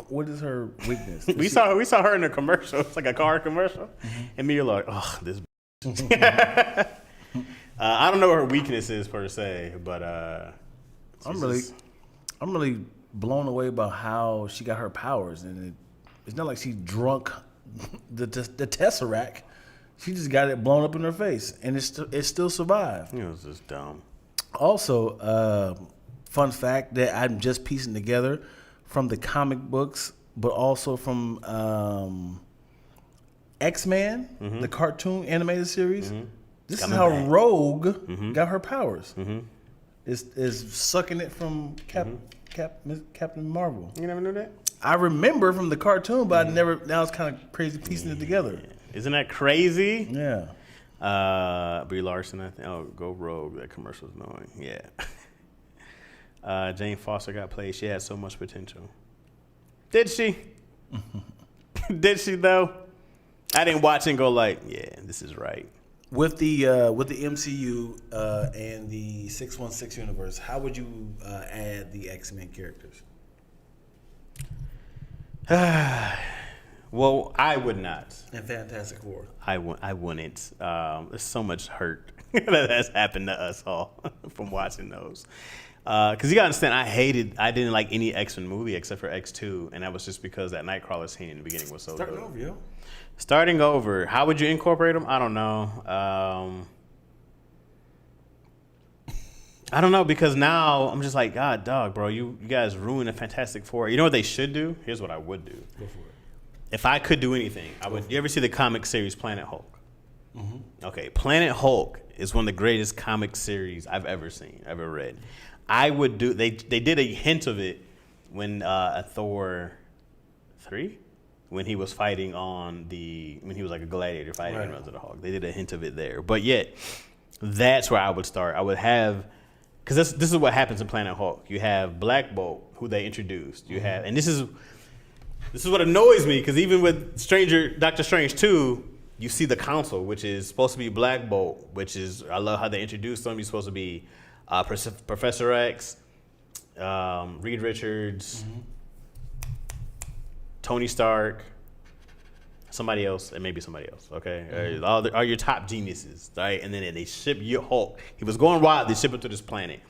C: What is her weakness?
B: we saw her in a commercial. It's like a car commercial. And me, you're like, oh, this I don't know what her weakness is per se, but
C: I'm really blown away by how she got her powers, and it's not like she drunk the Tesseract. She just got it blown up in her face, and it still survived.
B: It was just dumb.
C: Also, fun fact that I'm just piecing together from the comic books, but also from X-Men, the cartoon animated series. This is how Rogue got her powers. Is sucking it from Captain Marvel.
B: You never knew that?
C: I remember from the cartoon, but I never. Now it's kind of crazy piecing it together.
B: Isn't that crazy?
C: Yeah.
B: Brie Larson, I think. Oh, go Rogue. That commercial is annoying. Yeah. Jane Foster got played. She had so much potential. Did she? Did she though? I didn't watch and go like, yeah, this is right.
C: With the MCU and the 616 universe, how would you add the X-Men characters?
B: Well, I would not.
C: And Fantastic Four.
B: I wouldn't. There's so much hurt that has happened to us all from watching those. Because you gotta understand, I didn't like any X-Men movie except for X2, and that was just because that Nightcrawler scene in the beginning was so
C: Starting
B: good.
C: over, yo.
B: Starting over. How would you incorporate them? I don't know. I don't know, because now I'm just like, God, dog, bro, you guys ruined a Fantastic Four. You know what they should do? Here's what I would do.
C: Go for it.
B: if I could do anything, I would. You ever see the comic series Planet Hulk? Mm-hmm. Okay, Planet Hulk is one of the greatest comic series I've ever seen, ever read. I would do. They did a hint of it when Thor 3, when he was fighting when he was like a gladiator fighting in Runs of the Hulk. They did a hint of it there, but yet that's where I would start. I would have. Because this is what happens in Planet Hulk. You have Black Bolt, who they introduced. You have, and this is what annoys me, because even with Doctor Strange 2, you see the Council, which is supposed to be Black Bolt, which is, I love how they introduced them. He's supposed to be Professor X, Reed Richards, Tony Stark, somebody else, and maybe somebody else, okay? All your top geniuses, right? And then they ship your Hulk. He was going wild. They ship him to this planet,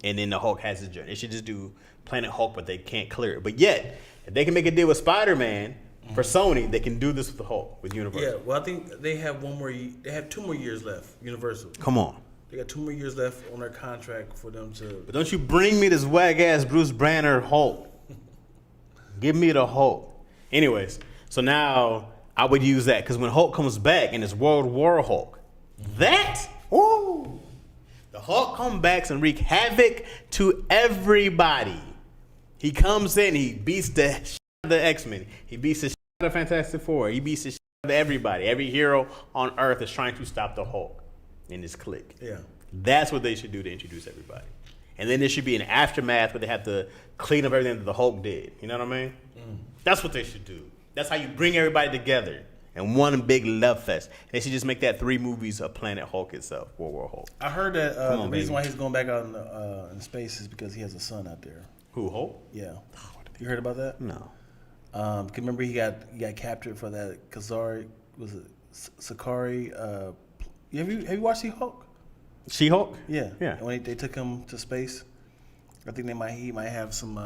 B: and then the Hulk has his journey. They should just do Planet Hulk, but they can't clear it. But yet, if they can make a deal with Spider-Man for Sony, they can do this with the Hulk, with Universal.
C: Yeah, well, I think they have They have 2 more years left, Universal.
B: Come on.
C: They got 2 more years left on their contract for them to...
B: But don't you bring me this wag-ass Bruce Banner Hulk. Give me the Hulk. Anyways, so now I would use that, because when Hulk comes back and it's World War Hulk, the Hulk comes back and wreak havoc to everybody. He comes in, he beats the shit out of the X-Men. He beats the shit out of Fantastic Four. He beats the shit out of everybody. Every hero on Earth is trying to stop the Hulk in this clique.
C: Yeah.
B: That's what they should do to introduce everybody. And then there should be an aftermath where they have to clean up everything that the Hulk did. You know what I mean? That's what they should do. That's how you bring everybody together in one big love fest. They should just make that 3 movies of Planet Hulk itself, World War Hulk.
C: I heard that the reason why he's going back out in space is because he has a son out there.
B: Who, Hulk?
C: Yeah. You heard about that?
B: No.
C: Remember he got captured for that Sakari. Have you watched She-Hulk?
B: She-Hulk?
C: Yeah.
B: Yeah.
C: And when they took him to space, I think he might have some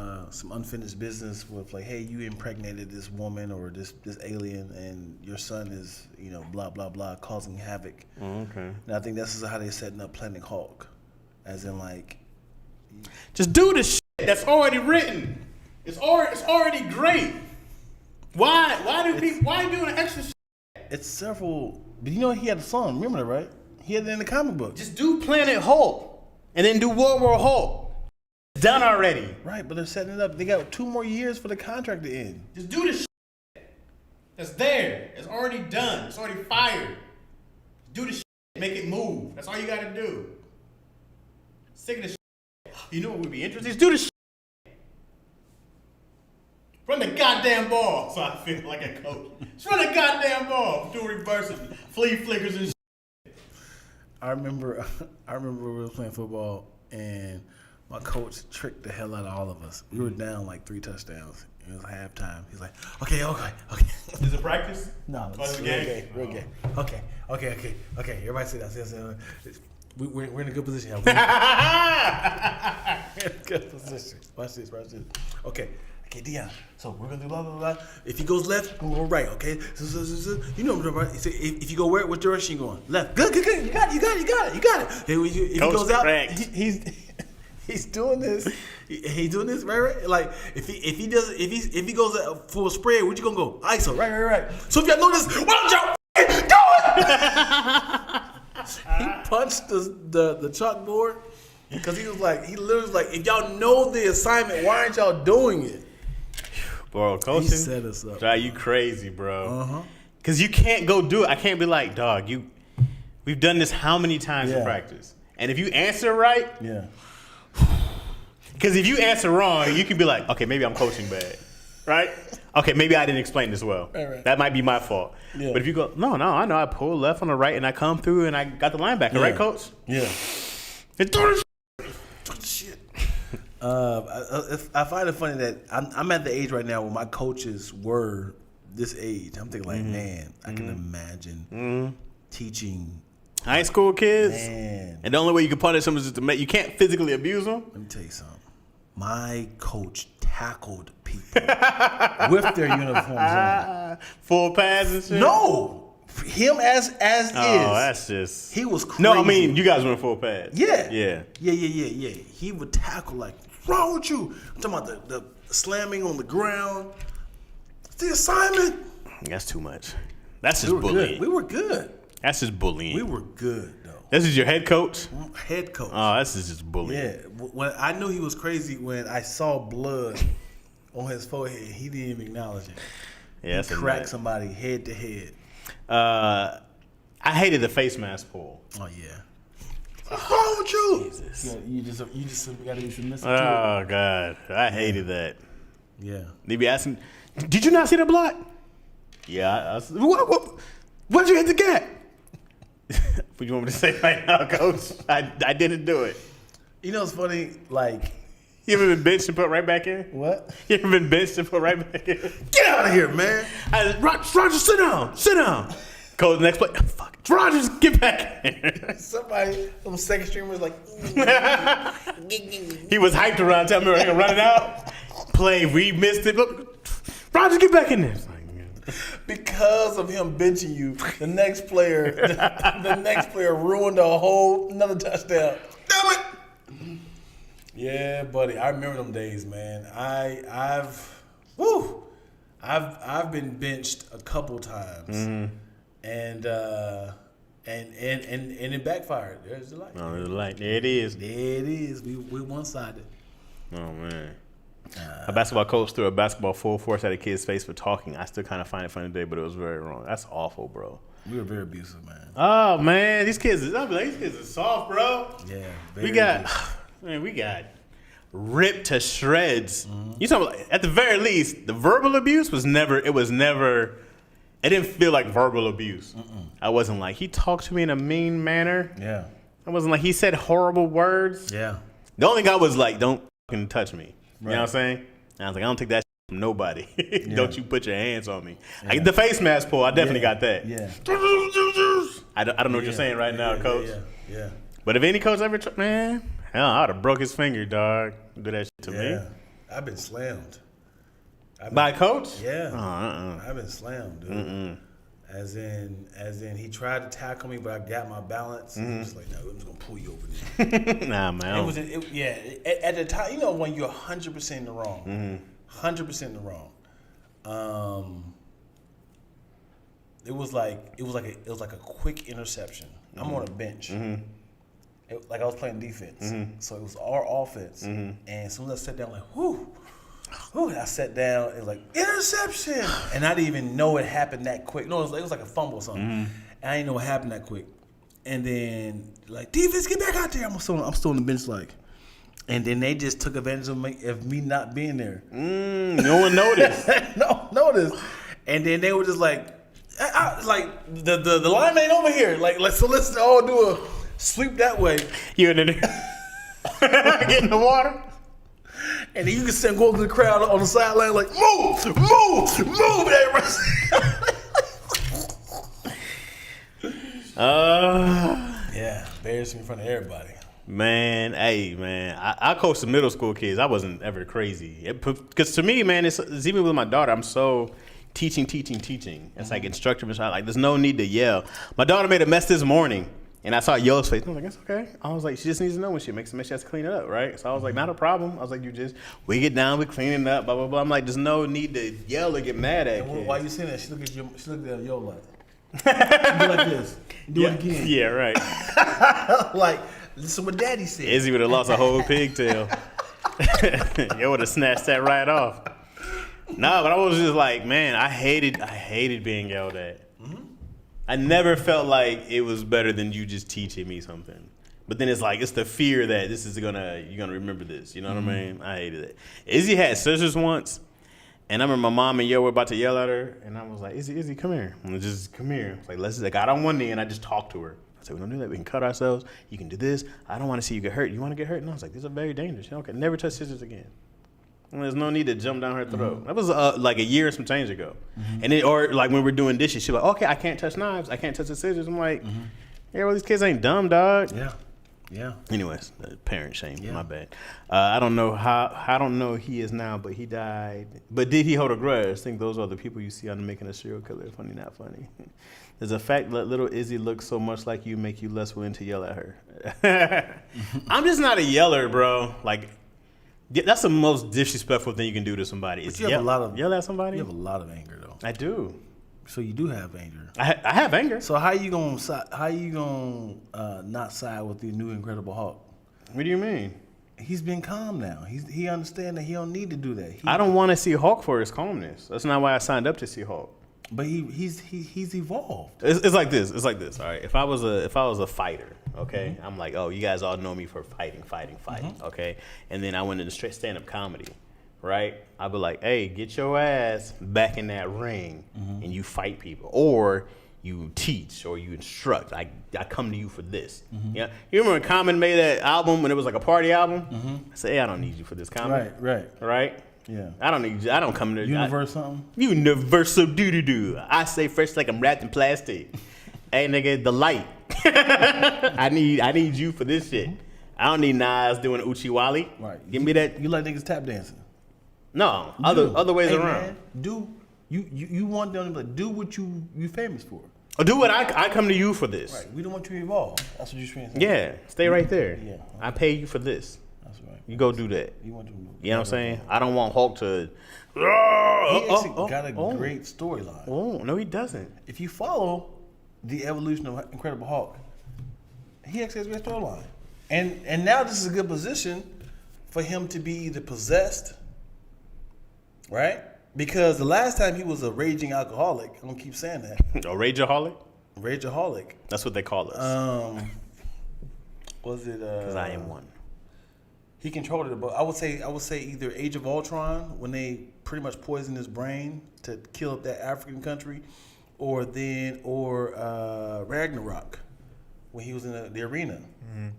C: unfinished business with, like, hey, you impregnated this woman or this alien, and your son is, blah blah blah, causing havoc.
B: Oh, okay.
C: And I think this is how they're setting up Planet Hulk, as in, like,
B: just do the shit that's already written. It's already great. Why are you doing extra shit?
C: It's several. But he had a song. Remember that, right? He had it in the comic book.
B: Just do Planet Hulk and then do World War Hulk. It's done already.
C: Right, but they're setting it up. They got 2 more years for the contract to end.
B: Just do the shit that's there. It's already done. It's already fired. Do the shit. Make it move. That's all you got to do. Sick of the shit. You know what would be interesting? Just do the shit. Run the goddamn ball. So I feel like a coach. Just run the goddamn ball. Do reverses, flea flickers and shit.
C: I remember we were playing football and my coach tricked the hell out of all of us. We were down like 3 touchdowns. It was halftime. He's like, okay.
B: Is it practice?
C: No,
B: it's
C: real game. Real game. Okay. Everybody sit down. We're in a good position. We're in a good position. Watch this. Okay, Dion. So we're gonna do blah blah blah. If he goes left, we're going right. Okay. So, you know right. He said, if you go where? What direction you going? Left. Good. You got it. If he goes out, he's doing this. He's doing this right. Like if he goes for a spread, where you gonna go? ISO. Right. So if y'all know this, why don't y'all do it? He punched the chalkboard because he literally was like, if y'all know the assignment, why aren't y'all doing it?
B: Bro, coaching.
C: He set us up.
B: Drive you crazy, bro. Because you can't go do it. I can't be like, dog, we've done this how many times in practice? And if you answer right, because if you answer wrong, you can be like, okay, maybe I'm coaching bad, right? Okay, maybe I didn't explain this well.
C: Right.
B: That might be my fault. Yeah. But if you go, no, I know I pull left on the right and I come through and I got the linebacker, right, coach?
C: Yeah.
B: And throw
C: the shit. I find it funny that I'm at the age right now where my coaches were this age. I'm thinking like, man, I can imagine teaching
B: high school kids.
C: Man.
B: And the only way you can punish them is just to you can't physically abuse them.
C: Let me tell you something. My coach tackled people with their uniforms on.
B: Full pads and shit?
C: No. Him as is.
B: Oh, that's just...
C: He was crazy.
B: No, I mean, you guys were in full pads.
C: Yeah. He would tackle like, what's wrong with you? I'm talking about the slamming on the ground. It's the assignment.
B: That's too much. That's just
C: We were
B: bullying.
C: good. We were good.
B: That's just bullying.
C: We were good though.
B: This is your head coach?
C: Head coach.
B: Oh, this is just bullying.
C: Yeah. When I knew he was crazy when I saw blood on his forehead. He didn't even acknowledge it.
B: Yeah,
C: he cracked somebody head to head.
B: I hated the face mask pull.
C: Oh yeah. What's wrong with you?
B: Jesus.
C: You just gotta be submissive to
B: Oh God, I hated that.
C: it. Yeah.
B: They be asking, "Did you not see the block?" Yeah. What'd you hit the gap? What you want me to say right now, Coach? I didn't do it.
C: You know what's funny? Like,
B: You ever been benched and put right back in?
C: what?
B: You ever been benched and put right back in?
C: Get out of here, man.
B: Roger, sit down. Coach, next play. Fuck, Rogers, get back in.
C: Somebody, some second streamer was like,
B: He was hyped around, telling me we're gonna run it out. Play, we missed it. Rogers, get back in there. It's like, man.
C: because of him benching you, the next player ruined another touchdown. Damn it! Yeah, buddy, I remember them days, man. I've been benched a couple times, and it backfired. There's the light.
B: Oh, there's a light. There it is.
C: There it is. We one-sided.
B: Oh man. A basketball coach threw a basketball full force at a kid's face for talking. I still kind of find it funny today, but it was very wrong. That's awful, bro.
C: We were very abusive, man.
B: Oh man, these kids are soft, bro.
C: Yeah,
B: We got ripped to shreds. You talking about, at the very least, the verbal abuse it didn't feel like verbal abuse. I wasn't like, he talked to me in a mean manner.
C: Yeah,
B: I wasn't like, he said horrible words.
C: yeah.
B: The only guy was like, don't fucking touch me. You know
C: Right.
B: what I'm saying? And I was like, I don't take that from nobody. Don't you put your hands on me. I get the face mask pull. I definitely got that.
C: Yeah.
B: I don't know what you're saying right now, Coach.
C: Yeah.
B: But if any coach ever, man, hell, I would have broke his finger, dog. Do that shit to me.
C: I've been slammed.
B: By a coach?
C: Yeah. I've been slammed, dude. As in, he tried to tackle me, but I got my balance. He was like, "No, I'm just gonna pull you over there."
B: Nah, man.
C: At the time, you know, when you're 100% in the wrong, 100% in the wrong. It was like a quick interception. I'm on a bench. Like I was playing defense, so it was our offense. And as soon as I sat down, like, whoo. And I sat down, it was like, interception! And I didn't even know it happened that quick. No, it was like a fumble or something. And I didn't know it happened that quick. And then, like, defense, get back out there. I'm still on the bench, like. And then they just took advantage of me not being there.
B: No one noticed.
C: No, noticed. And then they were just like, the line ain't over here. So let's all do a sweep that way.
B: You in there. Get in the water.
C: And then you can go to the crowd on the sideline like, move. Yeah, embarrassing in front of everybody.
B: Man, I coached the middle school kids. I wasn't ever crazy. Because to me, man, it's even with my daughter, I'm so teaching. It's like instructor, like there's no need to yell. My daughter made a mess this morning. And I saw Yo's face. I was like, that's okay. I was like, she just needs to know when she makes a mess, she has to clean it up, right? So I was like, not a problem. I was like, we get down, we clean it up, blah, blah, blah. I'm like, there's no need to yell or get mad at kids.
C: While you saying that, she looked at Yo like, do like this. Do it again.
B: Yeah, right.
C: Like, listen what Daddy said.
B: Izzy would have lost a whole pigtail. Yo would have snatched that right off. Nah, but I was just like, man, I hated being yelled at. I never felt like it was better than you just teaching me something. But then it's like, it's the fear that you're gonna remember this. You know what I mean? I hated it. Izzy had scissors once, and I remember my mom and Yo were about to yell at her, and I was like, Izzy, come here. And just come here. It's like, I got on one knee and I just talked to her. I said, we don't do that. We can cut ourselves. You can do this. I don't want to see you get hurt. You want to get hurt? And I was like, this is very dangerous. Okay, never touch scissors again. And there's no need to jump down her throat. That was like a year and some change ago. And then, or like when we're doing dishes, she's like, okay, I can't touch knives. I can't touch the scissors. I'm like, yeah, well, these kids ain't dumb, dog.
C: Yeah.
B: Anyways, parent shame. My bad. I don't know who he is now, but he died. But did he hold a grudge? I think those are the people you see on Making a Serial Killer. Funny, not funny. There's a fact that little Izzy looks so much like you, make you less willing to yell at her. I'm just not a yeller, bro. Like, that's the most disrespectful thing you can do to somebody.
C: But you have a lot of
B: yell at somebody.
C: You have a lot of anger, though.
B: I do.
C: So you do have anger.
B: I have anger.
C: So how you gonna not side with the new Incredible Hulk?
B: What do you mean?
C: He's been calm now. He understands that he don't need to do that.
B: I don't want to see Hulk for his calmness. That's not why I signed up to see Hulk.
C: But he's evolved.
B: It's like this. It's like this. All right. If I was a fighter, okay, I'm like, oh, you guys all know me for fighting, okay, and then I went into straight stand-up comedy, right? I'd be like, hey, get your ass back in that ring and you fight people, or you teach or you instruct. I come to you for this. Yeah, you remember when Common made that album when it was like a party album? I said, hey, I don't need you for this, Common. Right.
C: Yeah.
B: I don't need you. I don't come to
C: something.
B: Universal doo-doo-doo. I say fresh like I'm wrapped in plastic. Hey, nigga, the light. I need you for this shit. I don't need Nas doing Uchiwali.
C: Right.
B: Give me that.
C: You like niggas tap dancing?
B: No, other ways
C: hey,
B: around.
C: Man, you want them to do what you famous for.
B: Or do what I come to you for this.
C: Right. We don't want you to evolve. That's what you're saying.
B: Yeah. Stay right there.
C: Yeah.
B: I pay you for this.
C: That's right.
B: You go do that.
C: You want to.
B: You know what I'm saying? I don't want Hulk to.
C: He actually got a great storyline.
B: Oh no, he doesn't.
C: If you follow the evolution of Incredible Hulk, he actually has a great storyline. And now this is a good position for him to be either possessed, right? Because the last time he was a raging alcoholic, I'm gonna keep saying that.
B: A rageaholic?
C: Rageaholic.
B: That's what they call us.
C: Was it?
B: Because I am one.
C: He controlled it, but I would say either Age of Ultron when they pretty much poisoned his brain to kill up that African country, or Ragnarok when he was in the arena.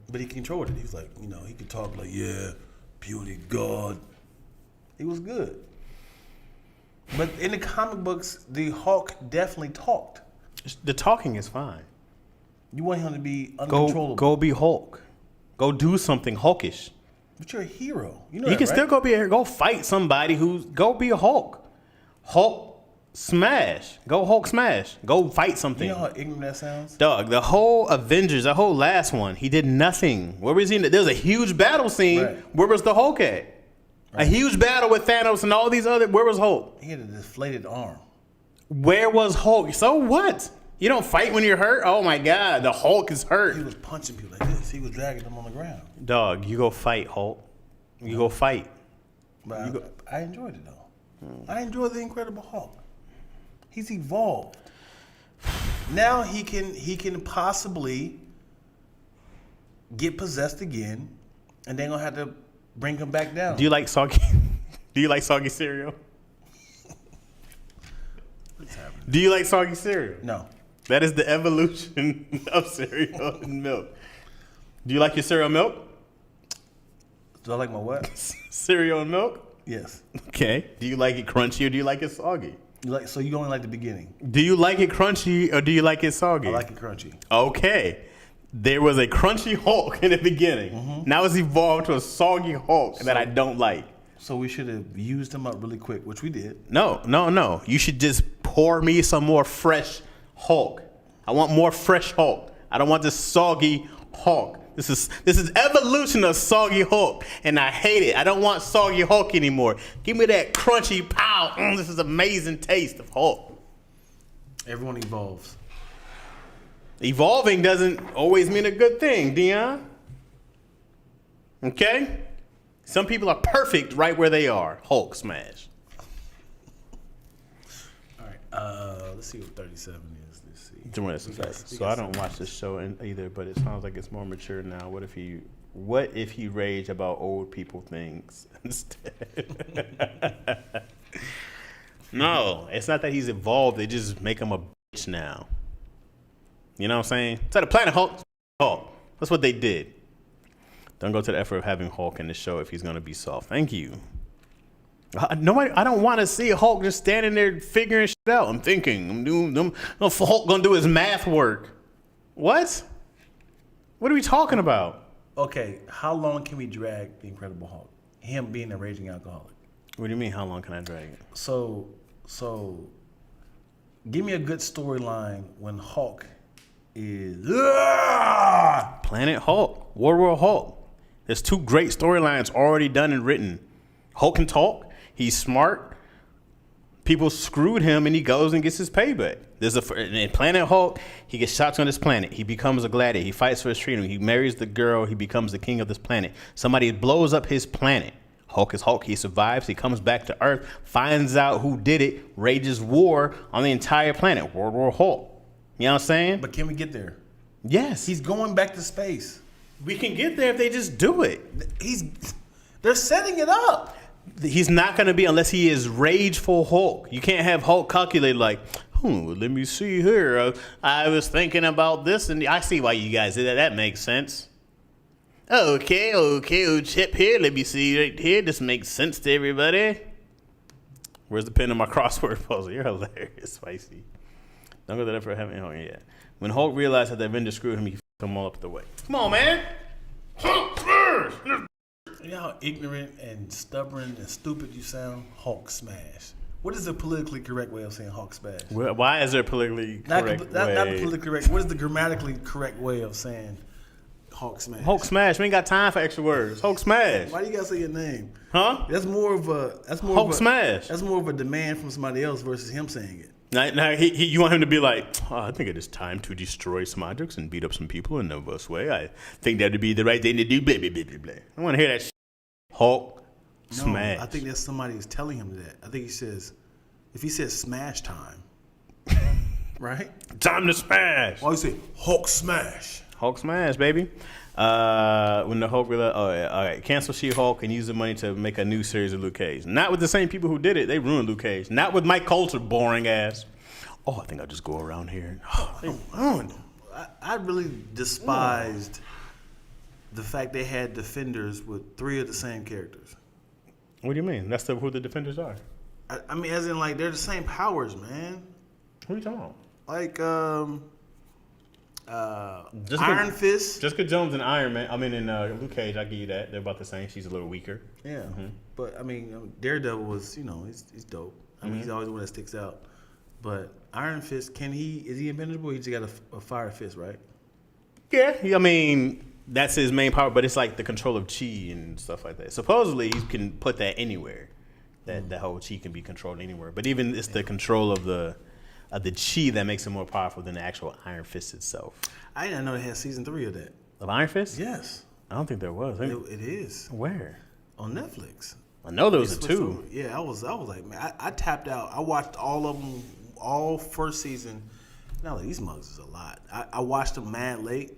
C: But he controlled it. He was like, he could talk like, yeah, beauty, God. He was good. But in the comic books, the Hulk definitely talked.
B: The talking is fine.
C: You want him to be uncontrollable.
B: Go be Hulk. Go do something Hulkish.
C: But you're a hero. You
B: can still go fight somebody go be a Hulk. Hulk smash. Go Hulk smash. Go fight something.
C: You know how ignorant that sounds?
B: Dog, the whole Avengers, the whole last one, he did nothing. Where was he? There was a huge battle scene.
C: Right.
B: Where was the Hulk at? Right. A huge battle with Thanos and all these other. Where was Hulk?
C: He had a deflated arm.
B: Where was Hulk? So what? You don't fight when you're hurt? Oh my God, the Hulk is hurt.
C: He was punching people like this. He was dragging them on the ground.
B: Dog, you go fight, Hulk. You go fight.
C: But I enjoyed it though. I enjoyed the Incredible Hulk. He's evolved. Now he can possibly get possessed again, and they're gonna have to bring him back down.
B: Do you like soggy? Do you like soggy cereal?
C: What's happening?
B: Do you like soggy cereal?
C: No.
B: That is the evolution of cereal and milk. Do you like your cereal milk?
C: Do I like my what?
B: Cereal and milk?
C: Yes.
B: Okay. Do you like it crunchy or do you like it soggy?
C: So you only like the beginning?
B: Do you like it crunchy or do you like it soggy?
C: I like it crunchy.
B: Okay. There was a crunchy Hulk in the beginning. Now it's evolved to a soggy Hulk that I don't like.
C: So we should have used him up really quick, which we did.
B: No. You should just pour me some more fresh Hulk. I want more fresh Hulk. I don't want this soggy Hulk. This is evolution of soggy Hulk, and I hate it. I don't want soggy Hulk anymore. Give me that crunchy pow. This is amazing taste of Hulk.
C: Everyone evolves.
B: Evolving doesn't always mean a good thing, Dion. Okay? Some people are perfect right where they are. Hulk smash.
C: All right. Let's see what 37 is. Let's see.
B: So I don't watch this show either, but it sounds like it's more mature now. What if he rage about old people things instead? No, it's not that he's evolved. They just make him a bitch now. You know what I'm saying? Instead of Planet Hulk. That's what they did. Don't go to the effort of having Hulk in the show if he's going to be soft. Thank you. I don't want to see Hulk just standing there figuring shit out. I'm thinking, Hulk going to do his math work. What? What are we talking about?
C: Okay, how long can we drag the Incredible Hulk? Him being a raging alcoholic.
B: What do you mean, how long can I drag it?
C: So give me a good storyline when Hulk is
B: Planet Hulk, World War Hulk. There's 2 great storylines already done and written. Hulk can talk. He's smart. people screwed him, and he goes and gets his payback. In Planet Hulk, he gets shot on this planet. He becomes a gladiator. He fights for his freedom. He marries the girl. He becomes the king of this planet. Somebody blows up his planet. Hulk is Hulk. He survives. He comes back to Earth, finds out who did it, rages war on the entire planet. World War Hulk. You know what I'm saying?
C: But can we get there?
B: Yes.
C: He's going back to space.
B: We can get there if they just do it.
C: They're setting it up.
B: He's not going to be unless he is rageful Hulk. You can't have Hulk calculate like, let me see here. I was thinking about this, and I see why you guys did that. That makes sense. Okay, Chip here. Let me see right here. This makes sense to everybody. Where's the pen in my crossword puzzle? You're hilarious, Spicy. Don't go to that for having Hulk yet. When Hulk realized that the Avengers screwed him, he f***ed them all up the way. Come on, man.
C: You know how ignorant and stubborn and stupid you sound? Hulk smash. What is the politically correct way of saying Hulk smash?
B: Why is there a politically correct way?
C: Not the politically correct. What is the grammatically correct way of saying Hulk smash?
B: Hulk smash. We ain't got time for extra words. Hulk smash.
C: Why do you gotta say your name?
B: Huh?
C: That's more of a
B: Hulk smash.
C: That's more of a demand from somebody else versus him saying it.
B: Now you want him to be like, I think it is time to destroy some objects and beat up some people in the worst way. I think that would be the right thing to do. Blah, blah, blah, blah, blah. I want to hear that shit. Hulk smash.
C: I think that's somebody is telling him that. I think he says, if he says smash time, right?
B: Time to smash.
C: Why you say Hulk smash?
B: Hulk smash, baby. When the Hulk realized, all right, cancel She-Hulk and use the money to make a new series of Luke Cage. Not with the same people who did it. They ruined Luke Cage. Not with Mike Coulter, boring ass. Oh, I think I'll just go around here. They ruined him.
C: I really despised the fact they had Defenders with 3 of the same characters.
B: What do you mean? That's who the Defenders are.
C: I mean, as in, like, they're the same powers, man.
B: Who are you talking about?
C: Like, Iron Fist.
B: Jessica Jones and Iron Man. I mean, in Luke Cage, I give you that. They're about the same. She's a little weaker.
C: Yeah. Mm-hmm. But, I mean, Daredevil was, he's dope. I mean, he's always the one that sticks out. But Iron Fist, is he invincible? He just got a fire fist, right?
B: Yeah. I mean, that's his main power, but it's like the control of chi and stuff like that. Supposedly, he can put that anywhere. That whole chi can be controlled anywhere. But even it's the control of the chi that makes it more powerful than the actual Iron Fist itself.
C: I didn't know they had season 3 of that.
B: Of Iron Fist?
C: Yes.
B: I don't think there was.
C: It is.
B: Where?
C: On Netflix.
B: I know there was a 2.
C: Yeah, I was like, man, I tapped out. I watched all of them, all first season. Now, like, these mugs is a lot. I watched them mad late.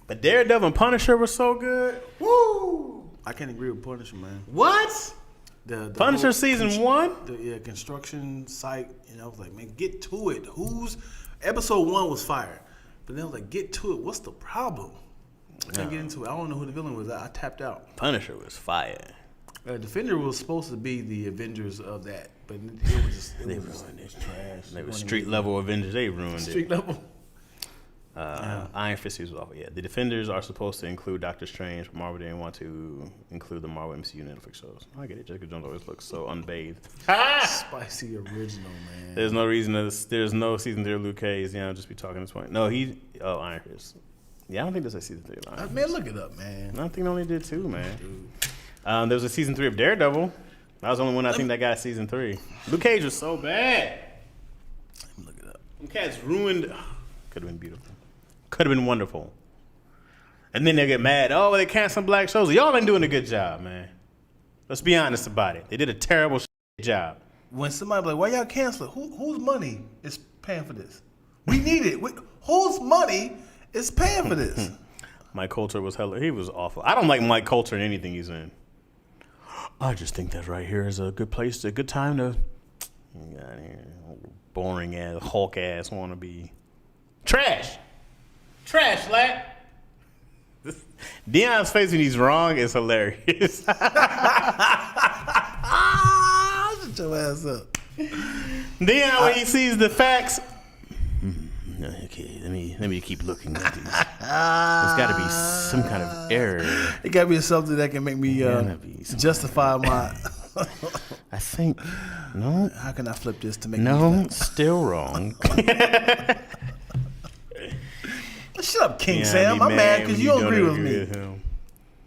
B: But Daredevil and Punisher was so good. Woo!
C: I can't agree with Punisher, man.
B: What?
C: The
B: Punisher season 1?
C: Construction site, and I was like, man, get to it. Episode 1 was fire, but then I was like, get to it. What's the problem? I can't get into it. I don't know who the villain was. I tapped out.
B: Punisher was fire.
C: Defender was supposed to be the Avengers of that, but it was just trash.
B: They were street level Avengers. They ruined
C: street level.
B: Iron Fist was awful. Yeah, the Defenders are supposed to include Doctor Strange, but Marvel didn't want to include the Marvel MCU Netflix shows. I get it. Jessica Jones always looks so unbathed.
C: Spicy original, man.
B: There's no reason there's no season 3 of Luke Cage. Just be talking this point. No, Iron Fist. Yeah, I don't think there's a season 3 of Iron Fist.
C: Man, look it up, man.
B: I think they only did 2, man. There was a season 3 of Daredevil. That was the only one I think that got season 3. Luke Cage was so bad.
C: Let me look it up.
B: Them cats ruined. Could have been beautiful. Could have been wonderful. And then they get mad. Oh, they canceling black shows. Y'all ain't doing a good job, man. Let's be honest about it. They did a terrible job.
C: When somebody be like, why y'all canceling? Whose money is paying for this? We need it. Whose money is paying for this?
B: Mike Coulter was he was awful. I don't like Mike Coulter in anything he's in. I just think that right here is a good place, a good time to get out of here. Boring ass, Hulk ass wannabe. Trash, lad. Dion's face when he's wrong is hilarious.
C: Shut your ass up.
B: Dion, when he sees the facts. Okay, let me keep looking at these. There's got to be some kind of error.
C: It got to be something that can make me justify my.
B: I think no.
C: How can I flip this to make
B: no? Still wrong.
C: Shut up, King Sam. I'm mad because you don't agree with me.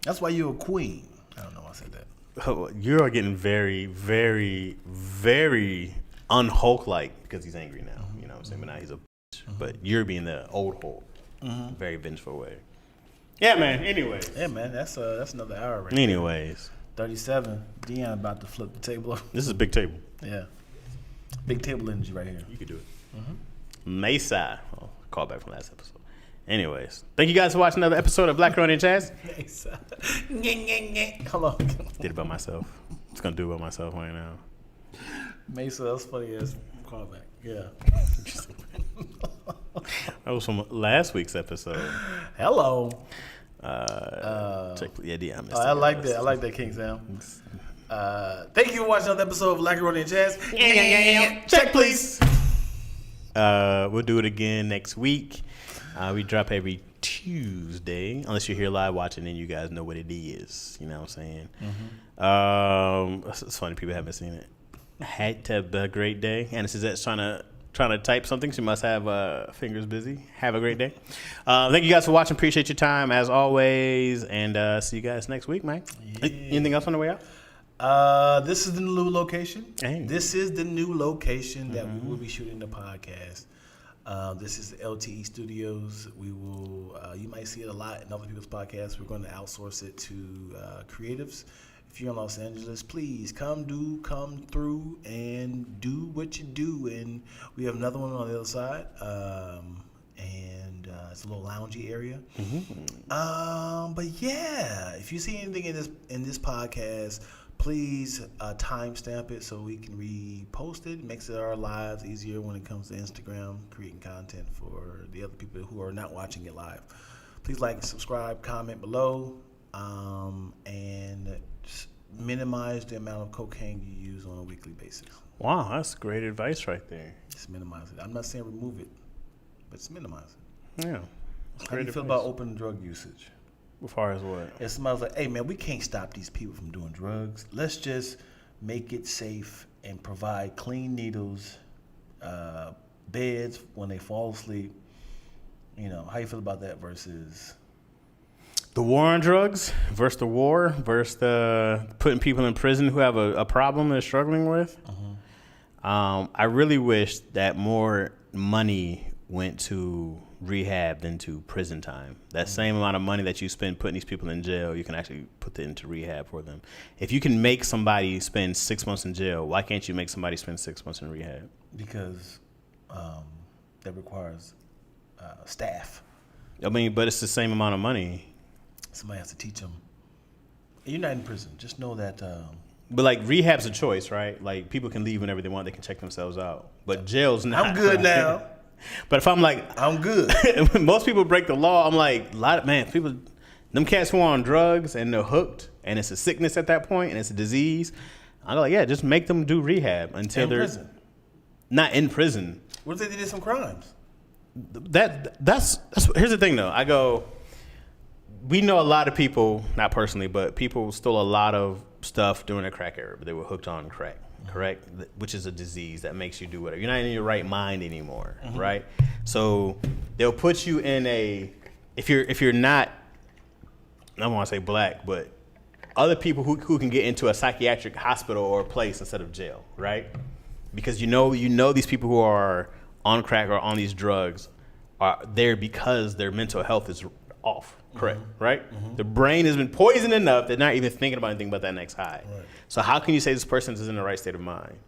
C: That's why you're a queen. I don't know why I said that.
B: Oh, you are getting very, very, very un-Hulk-like because he's angry now. You know what I'm saying? But now he's a bitch. But you're being the old Hulk. Very vengeful way. Yeah, man. Anyways.
C: Yeah, man. That's another hour right
B: Anyways.
C: there. 37. Dion about to flip the table over.
B: This is a big table.
C: Yeah. Big table energy right here.
B: You could do it. Mesa. Oh, call back from last episode. Anyways. Thank you guys for watching another episode of Black Running Chaz.
C: Mesa. Come on.
B: Did it by myself. Just gonna do it by myself right now.
C: Mesa, that's funny as callback. Yeah.
B: That was from last week's episode.
C: Hello.
B: Check, yeah, I missed
C: I like that. I like that, King Sam. Thank you for watching another episode of Black Running Chaz.
B: Check, please. We'll do it again next week. We drop every Tuesday, unless you're here live watching and you guys know what it is. You know what I'm saying? It's funny, people haven't seen it. Had to have a great day. Anna Suzette's trying to type something. She must have fingers busy. Have a great day. Thank you guys for watching. Appreciate your time as always, and see you guys next week, man. Yeah. Anything else on the way out?
C: This is the new location.
B: Dang.
C: This is the new location that we will be shooting the podcast. This is the LTE Studios. We will. You might see it a lot in other people's podcasts. We're going to outsource it to creatives. If you're in Los Angeles, please come through and do what you do. And we have another one on the other side, and it's a little loungy area. But yeah, if you see anything in this podcast, please timestamp it so we can repost it. It makes our lives easier when it comes to Instagram, creating content for the other people who are not watching it live. Please like and subscribe, comment below, and just minimize the amount of cocaine you use on a weekly basis.
B: Wow, that's great advice right there.
C: Just minimize it. I'm not saying remove it, but just minimize it.
B: Yeah.
C: How do you feel about open drug usage?
B: As far as what?
C: If somebody's like, hey, man, we can't stop these people from doing drugs. Let's just make it safe and provide clean needles, beds when they fall asleep. You know, how you feel about that versus...
B: The war on drugs versus the war versus the putting people in prison who have a problem they're struggling with. I really wish that more money went to rehab than to prison time. That same amount of money that you spend putting these people in jail, you can actually put it into rehab for them. If you can make somebody spend 6 months in jail, why can't you make somebody spend 6 months in rehab?
C: Because that requires staff.
B: I mean, but it's the same amount of money.
C: Somebody has to teach them. You're not in prison. Just know that.
B: But like rehab's a choice, right? Like people can leave whenever they want. They can check themselves out. But jail's not.
C: I'm good now.
B: But if I'm like,
C: I'm good.
B: Most people break the law. I'm like, people, them cats who are on drugs and they're hooked and it's a sickness at that point and it's a disease. I'm like, yeah, just make them do rehab until they're
C: prison.
B: Not in prison.
C: What if they did some crimes?
B: That's here's the thing though. I go, we know a lot of people, not personally, but people stole a lot of stuff during the crack era, but they were hooked on crack, correct? Which is a disease that makes you do whatever. You're not in your right mind anymore, right? So they'll put you in if you're not, I don't want to say black, but other people who can get into a psychiatric hospital or place instead of jail, right? Because you know these people who are on crack or on these drugs are there because their mental health is off. Correct, right? The brain has been poisoned enough they're not even thinking about anything but that next high. Right. So how can you say this person is in the right state of mind?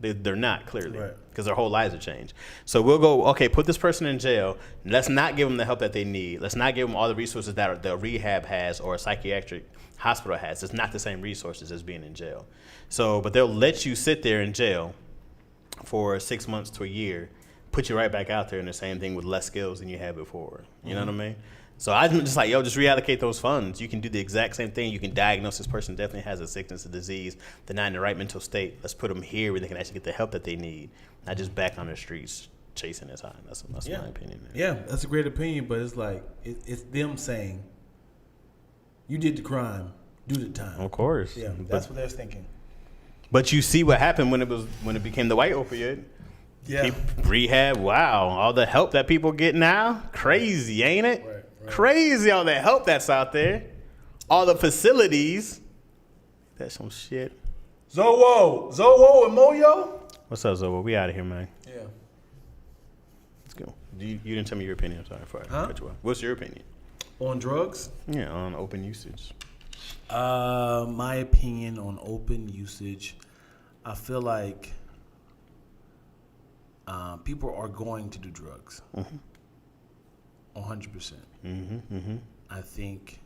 B: They're not, clearly, because their whole lives have changed. So we'll go, okay, put this person in jail. Let's not give them the help that they need. Let's not give them all the resources that the rehab has or a psychiatric hospital has. It's not the same resources as being in jail. So, but they'll let you sit there in jail for 6 months to a year, put you right back out there in the same thing with less skills than you had before. You know what I mean? So I'm just like, just reallocate those funds. You can do the exact same thing. You can diagnose this person definitely has a sickness, a disease. They're not in the right mental state. Let's put them here where they can actually get the help that they need, not just back on the streets chasing this high. That's my opinion. Man.
C: Yeah, that's a great opinion, but it's like, it's them saying, you did the crime, do the time.
B: Of course.
C: Yeah, that's what they're thinking.
B: But you see what happened when it became the white opioid.
C: Yeah.
B: Rehab, wow. All the help that people get now, crazy, ain't it?
C: Right.
B: Crazy all that help that's out there. All the facilities. That's some shit.
C: Zowo and Moyo?
B: What's up, Zoe? We out of here, man.
C: Yeah.
B: Let's go. You didn't tell me your opinion. I'm sorry for cut you off. What's your opinion?
C: On drugs?
B: Yeah, on open usage.
C: My opinion on open usage, I feel like people are going to do drugs. 100%. I think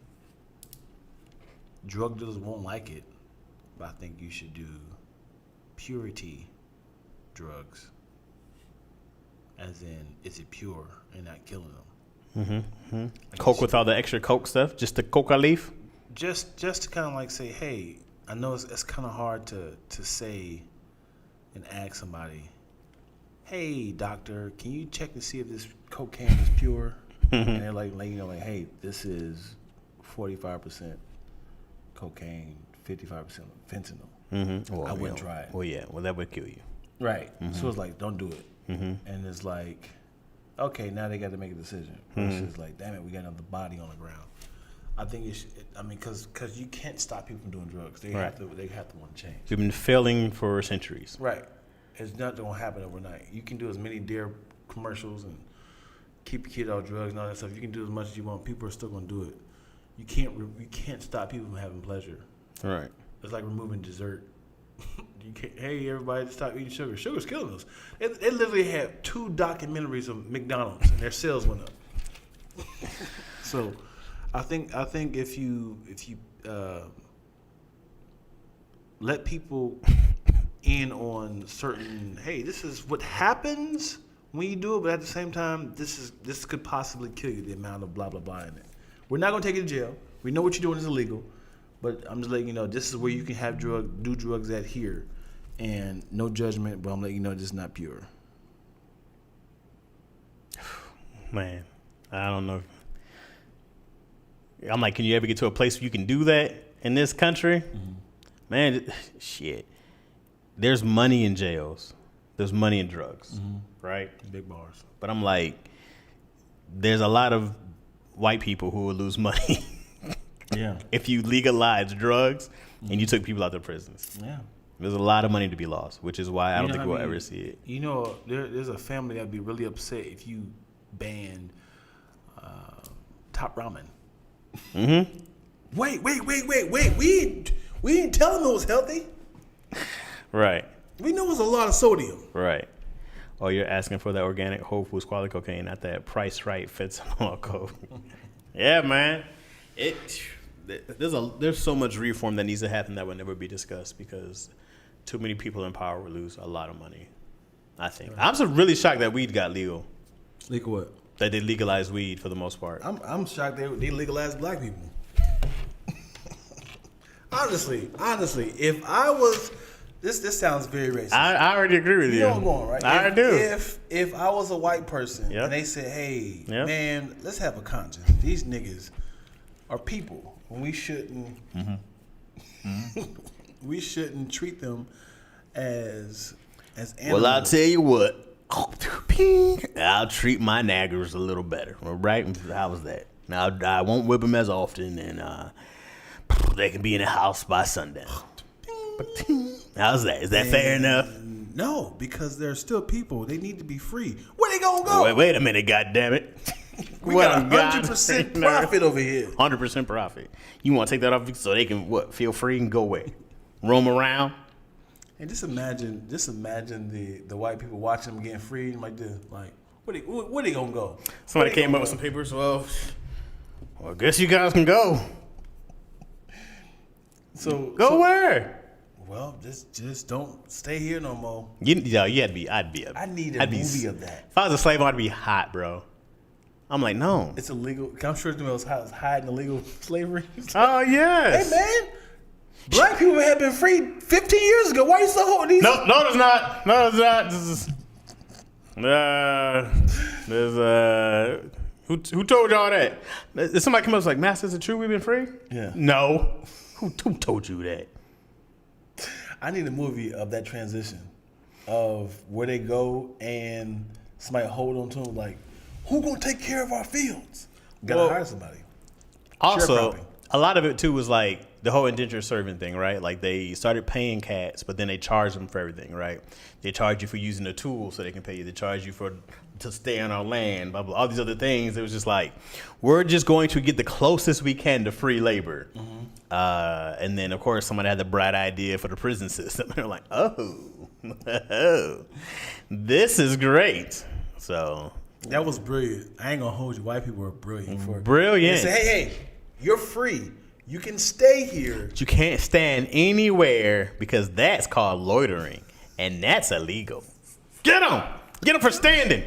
C: drug dealers won't like it, but I think you should do purity drugs. As in, is it pure and not killing them?
B: Coke with all the extra Coke stuff? Just the coca leaf?
C: Just to kind of like say, hey, I know it's kind of hard to say and ask somebody, hey, doctor, can you check to see if this cocaine is pure? And they're like, hey, this is 45% cocaine, 55% fentanyl. I wouldn't try it.
B: Well, yeah. Well, that would kill you.
C: Right. So it's like, don't do it. And it's like, okay, now they got to make a decision. Versus like, damn it, we got another body on the ground. I think it should. I mean, because you can't stop people from doing drugs. They have to want to change.
B: We've been failing for centuries.
C: Right. It's not going to happen overnight. You can do as many Dare commercials and keep your kid off drugs and all that stuff. You can do as much as you want. People are still going to do it. You can't stop people from having pleasure.
B: Right.
C: It's like removing dessert. You can't. Hey, everybody, stop eating sugar. Sugar's killing us. They literally had 2 documentaries of McDonald's and their sales went up. So, I think if you let people in on certain, hey, this is what happens when you do it, but at the same time, this could possibly kill you. The amount of blah blah blah in it. We're not gonna take you to jail. We know what you're doing is illegal, but I'm just letting you know this is where you can have do drugs at here, and no judgment. But I'm letting you know this is not pure.
B: Man, I don't know. I'm like, can you ever get to a place where you can do that in this country? Man, shit. There's money in jails. There's money in drugs, right?
C: Big bars.
B: But I'm like, there's a lot of white people who will lose money
C: Yeah.
B: if you legalize drugs and you took people out of prisons.
C: Yeah.
B: There's a lot of money to be lost, which is why I don't think we'll ever see it.
C: You know, there's a family that'd be really upset if you banned Top Ramen. Wait. We didn't tell them it was healthy.
B: Right.
C: We know it's a lot of sodium.
B: Right. Oh, you're asking for that organic Whole Foods quality cocaine, not that price right fentanyl coke. Yeah, man. There's so much reform that needs to happen that will never be discussed because too many people in power will lose a lot of money. I think. Right. I'm so really shocked that weed got legal.
C: Legal what?
B: That they legalized weed for the most part.
C: I'm shocked they legalized black people. Honestly, if I was, this sounds very racist.
B: I already agree with you.
C: You know where I'm going, right?
B: I do.
C: If I was a white person and they said, hey, man, let's have a conscience. These niggas are people. When we shouldn't, we shouldn't treat them as animals.
B: Well, I'll tell you what. I'll treat my naggers a little better, right? How was that? Now I won't whip them as often, and they can be in the house by sundown. How's that? Is that fair enough?
C: No, because they're still people. They need to be free. Where they gonna go?
B: Wait a minute, goddammit.
C: We got 100% profit over here.
B: 100% profit. You want to take that off so they can feel free and go away, roam around.
C: And just imagine the white people watching them getting free like this. Like, where they gonna go?
B: Somebody came up with some papers. Well, I guess you guys can go.
C: So
B: where?
C: Well, just don't stay here no more.
B: I need a
C: movie of that.
B: If I was a slave, I'd be hot, bro. I'm like, no.
C: It's illegal. I'm sure it's the most hiding illegal slavery.
B: Oh yes.
C: Hey man. Black people have been freed 15 years ago. Why are you still holding these?
B: No, it's not. No, it's not. Who told y'all that? Did somebody come up and was like, Master, is it true we've been free?
C: Yeah.
B: No. Who told you that?
C: I need a movie of that transition of where they go and somebody hold on to them like, who gonna take care of our fields? Gotta hire somebody.
B: Also, a lot of it too was like the whole indentured servant thing, right? Like they started paying cats, but then they charge them for everything, right? They charge you for using the tool so they can pay you. They charge you to stay on our land, blah, blah, all these other things. It was just like, we're just going to get the closest we can to free labor. And then, of course, somebody had the bright idea for the prison system. They're like, oh, this is great. So
C: that was brilliant. I ain't gonna hold you. White people are brilliant for it.
B: Brilliant.
C: They say, hey, you're free. You can stay here.
B: But you can't stand anywhere because that's called loitering, and that's illegal. Get them! Get them for standing.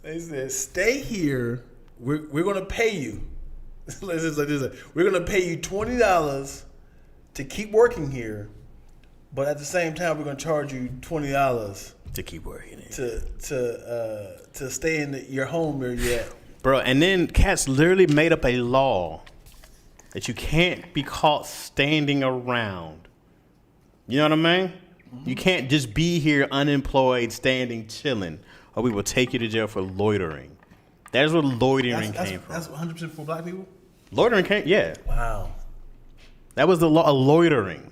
C: They said, stay here. We're gonna pay you. We're gonna pay you $20 to keep working here, but at the same time, we're gonna charge you $20
B: to keep working it.
C: To stay in your home where you're at.
B: Bro, and then cats literally made up a law that you can't be caught standing around. You know what I mean? Mm-hmm. You can't just be here unemployed, standing, chilling, or we will take you to jail for loitering. That's where loitering came from.
C: That's 100% for black people?
B: Loitering came, yeah.
C: Wow.
B: That was the law of loitering.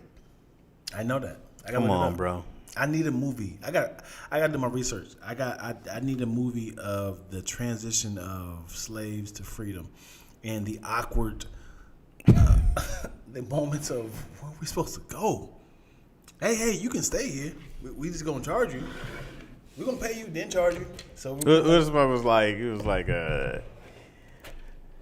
C: I know that.
B: Come on, bro.
C: I need a movie. I got to do my research. I need a movie of the transition of slaves to freedom and the awkward the moments of where we supposed to go. Hey, you can stay here. We just gonna charge you. We're gonna pay you, then charge you. So
B: it was like,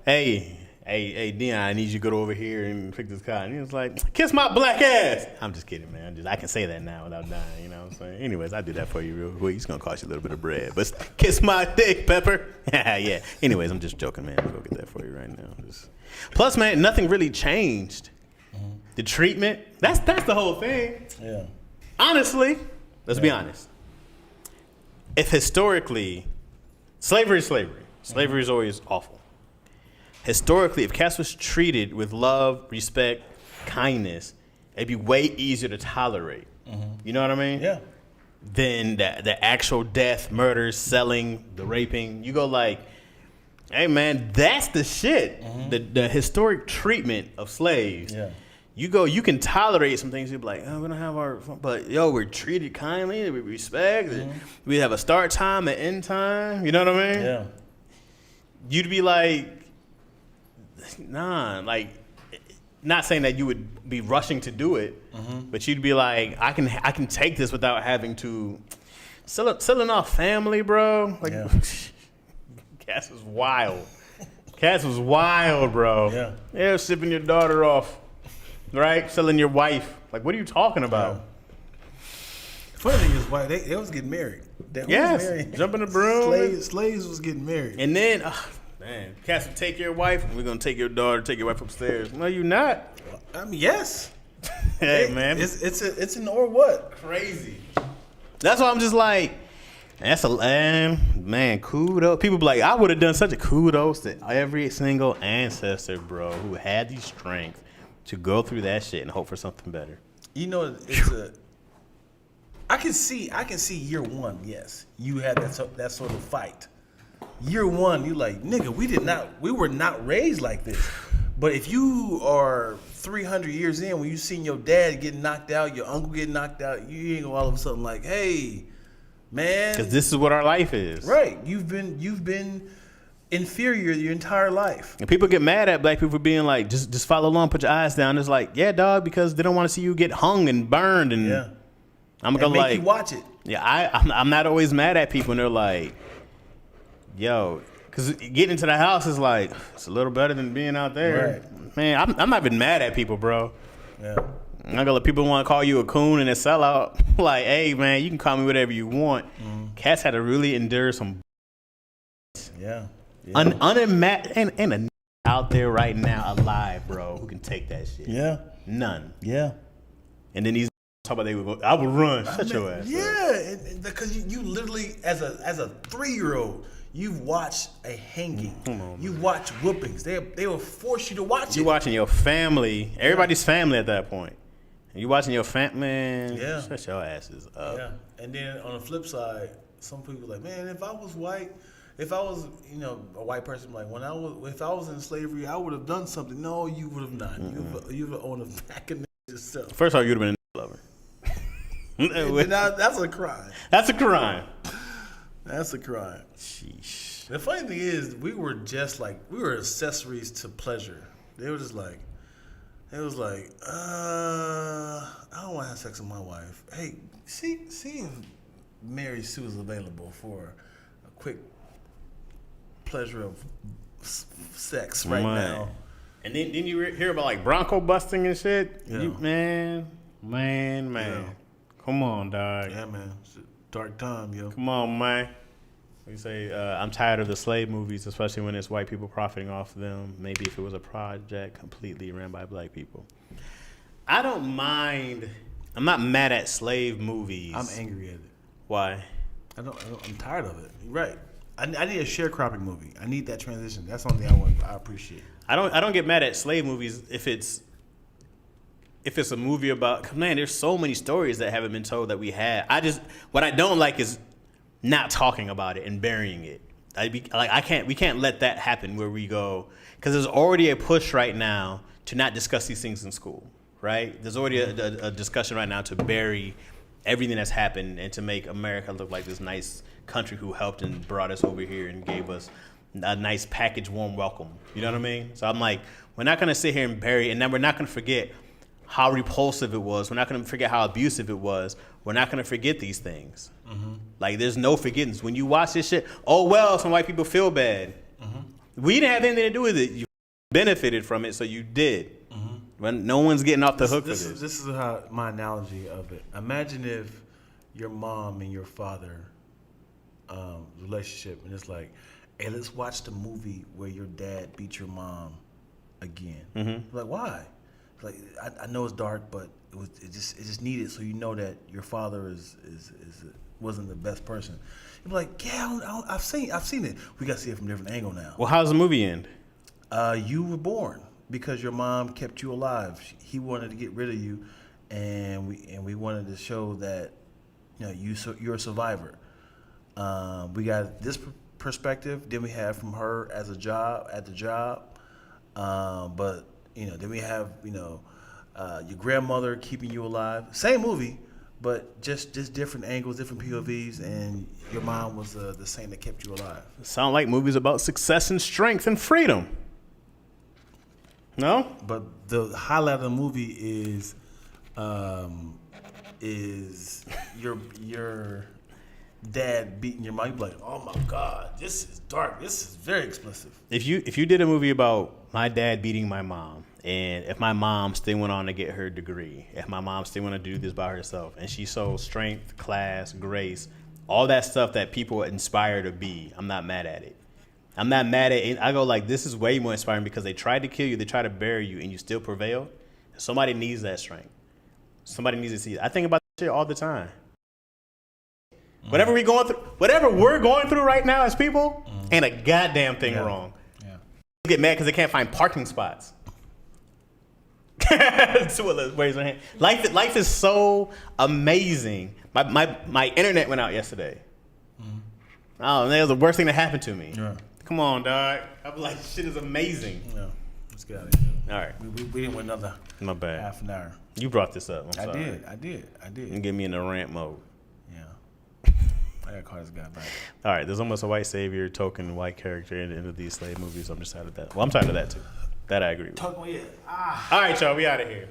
B: hey, Dion, I need you to go over here and fix this car. And he was like, kiss my black ass. I'm just kidding, man. I can say that now without dying, you know what I'm saying? Anyways, I do that for you real quick. It's going to cost you a little bit of bread. But kiss my dick, Pepper. Yeah. Anyways, I'm just joking, man. I'll go get that for you right now. Plus, man, nothing really changed. Mm-hmm. The treatment, that's the whole thing.
C: Yeah.
B: Honestly, let's be honest. If historically, slavery is slavery. Slavery is always awful. Historically, if cats was treated with love, respect, kindness, it'd be way easier to tolerate. Mm-hmm. You know what I mean?
C: Yeah.
B: Than the actual death, murders, selling, the raping. You go like, hey man, that's the shit. Mm-hmm. The historic treatment of slaves.
C: Yeah.
B: You can tolerate some things. You'd be like, oh, we're gonna have our fun. But yo, we're treated kindly, we respect. Mm-hmm. We have a start time, an end time. You know what I mean?
C: Yeah.
B: You'd be like, nah, like, not saying that you would be rushing to do it, but you'd be like, I can take this without having to selling off family, bro. Like,
C: yeah.
B: Cass was wild. Cass was wild, bro. Yeah, shipping your daughter off, right? Selling your wife. Like, what are you talking about?
C: Yeah. Funny thing is, why they was getting married.
B: Jumping the broom.
C: Slaves was getting married,
B: and then. Man, Cass will take your wife, and we're going to take your daughter, take your wife upstairs. No, you're not.
C: I mean, yes.
B: Hey, man.
C: It's an or what?
B: Crazy. That's why I'm just like, that's a man, kudos. People be like, I would have done such a kudos to every single ancestor, bro, who had the strength to go through that shit and hope for something better.
C: You know, I can see year one, yes. You had that sort of fight. Year one, you like, nigga, we were not raised like this. But if you are 300 years in, when you seen your dad get knocked out, your uncle get knocked out, you ain't gonna all of a sudden like, hey, man.
B: Because this is what our life is.
C: Right. You've been inferior your entire life.
B: And people get mad at black people for being like, just follow along, put your eyes down. It's like, yeah, dog, because they don't want to see you get hung and burned. And
C: yeah.
B: I'm gonna
C: make
B: like
C: you watch it.
B: Yeah, I'm not always mad at people, and they're like, yo, because getting into the house is like, it's a little better than being out there.
C: Right.
B: Man, I'm not even mad at people, bro.
C: Yeah.
B: I'm not gonna let people want to call you a coon and a sellout. Like, hey, man, you can call me whatever you want. Cats had to really endure some.
C: Yeah.
B: Unimagined. Ain't a out there right now alive, bro, who can take that shit.
C: Yeah.
B: None.
C: Yeah.
B: And then these talk about they would go, I would run. Shut your ass up.
C: Yeah, because you literally, as a 3-year-old, you've watched a hanging. You watch whoopings. They will force you to watch it.
B: You watching your family, everybody's family at that point. And you watching your family, man.
C: Yeah.
B: Shut your asses up.
C: Yeah. And then on the flip side, some people are like, man, if I was white, If I was, a white person, like if I was in slavery, I would have done something. No, you would have not. You would have owned a back of yourself.
B: First of all, you'd have been a lover.
C: That's a crime.
B: That's a crime.
C: That's a crime.
B: Sheesh.
C: The funny thing is, we were accessories to pleasure. They were just like, I don't want to have sex with my wife. Hey, see if Mary Sue is available for a quick pleasure of sex right now.
B: And then didn't you hear about like Bronco busting and shit?
C: Yeah.
B: Man.
C: Yeah.
B: Come on, dog.
C: Yeah, man. It's a dark time, yo.
B: Come on, man. We say, I'm tired of the slave movies, especially when it's white people profiting off of them. Maybe if it was a project completely ran by black people. I don't mind. I'm not mad at slave movies.
C: I'm angry at it.
B: Why?
C: I'm tired of it. You're right. I need a sharecropping movie. I need that transition. That's something I appreciate.
B: I don't get mad at slave movies if it's a movie about, man, there's so many stories that haven't been told that we had. What I don't like is not talking about it and burying it. We can't let that happen where we go, because there's already a push right now to not discuss these things in school, right? There's already a discussion right now to bury everything that's happened and to make America look like this nice country who helped and brought us over here and gave us a nice package, warm welcome. You know what I mean? So I'm like, we're not gonna sit here and bury, and then we're not gonna forget how repulsive it was. We're not going to forget how abusive it was. We're not going to forget these things. Mm-hmm. Like, there's no forgiveness. When you watch this shit, some white people feel bad. Mm-hmm. We didn't have anything to do with it. You benefited from it, so you did. Mm-hmm. When no one's getting off the hook for this.
C: This is how my analogy of it. Imagine if your mom and your father relationship, and it's like, hey, let's watch the movie where your dad beat your mom again. Mm-hmm. Like, why? Like, I know it's dark, but it just needed, so you know that your father wasn't the best person. You're like, yeah, I've seen it. We got to see it from a different angle now.
B: Well, how does the movie end?
C: You were born because your mom kept you alive. He wanted to get rid of you, and we wanted to show that you're a survivor. We got this perspective. Then we have from her at the job, but. Then we have, your grandmother keeping you alive. Same movie, but just different angles, different POVs, and your mom was the same that kept you alive.
B: Sound like movies about success and strength and freedom. No?
C: But the highlight of the movie is your dad beating your mom. You're like, oh my God, this is dark. This is very explicit.
B: If you did a movie about my dad beating my mom, and if my mom still went on to get her degree, if my mom still want to do this by herself, and she showed strength, class, grace, all that stuff that people inspire to be, I'm not mad at it. I'm not mad at it. I go like, this is way more inspiring because they tried to kill you, they tried to bury you, and you still prevail. Somebody needs that strength. Somebody needs to see it. I think about that shit all the time. Whatever we're going through right now as people, ain't a goddamn thing wrong. Yeah. Get mad because they can't find parking spots. Life is so amazing. My internet went out yesterday. Oh, that was the worst thing that happened to me. Yeah. Come on, dog. I was like, shit is amazing.
C: Yeah. Let's get out of here.
B: All right.
C: We didn't win another
B: My bad.
C: half an hour.
B: You brought this up. I'm sorry.
C: I did.
B: And get me in the rant mode.
C: Yeah. I gotta call this guy back.
B: All right. There's almost a white savior token white character in the end of these slave movies. I'm just tired of that. Well, I'm tired of that too. That I agree with.
C: Talk me in.
B: All right, y'all. We out of here.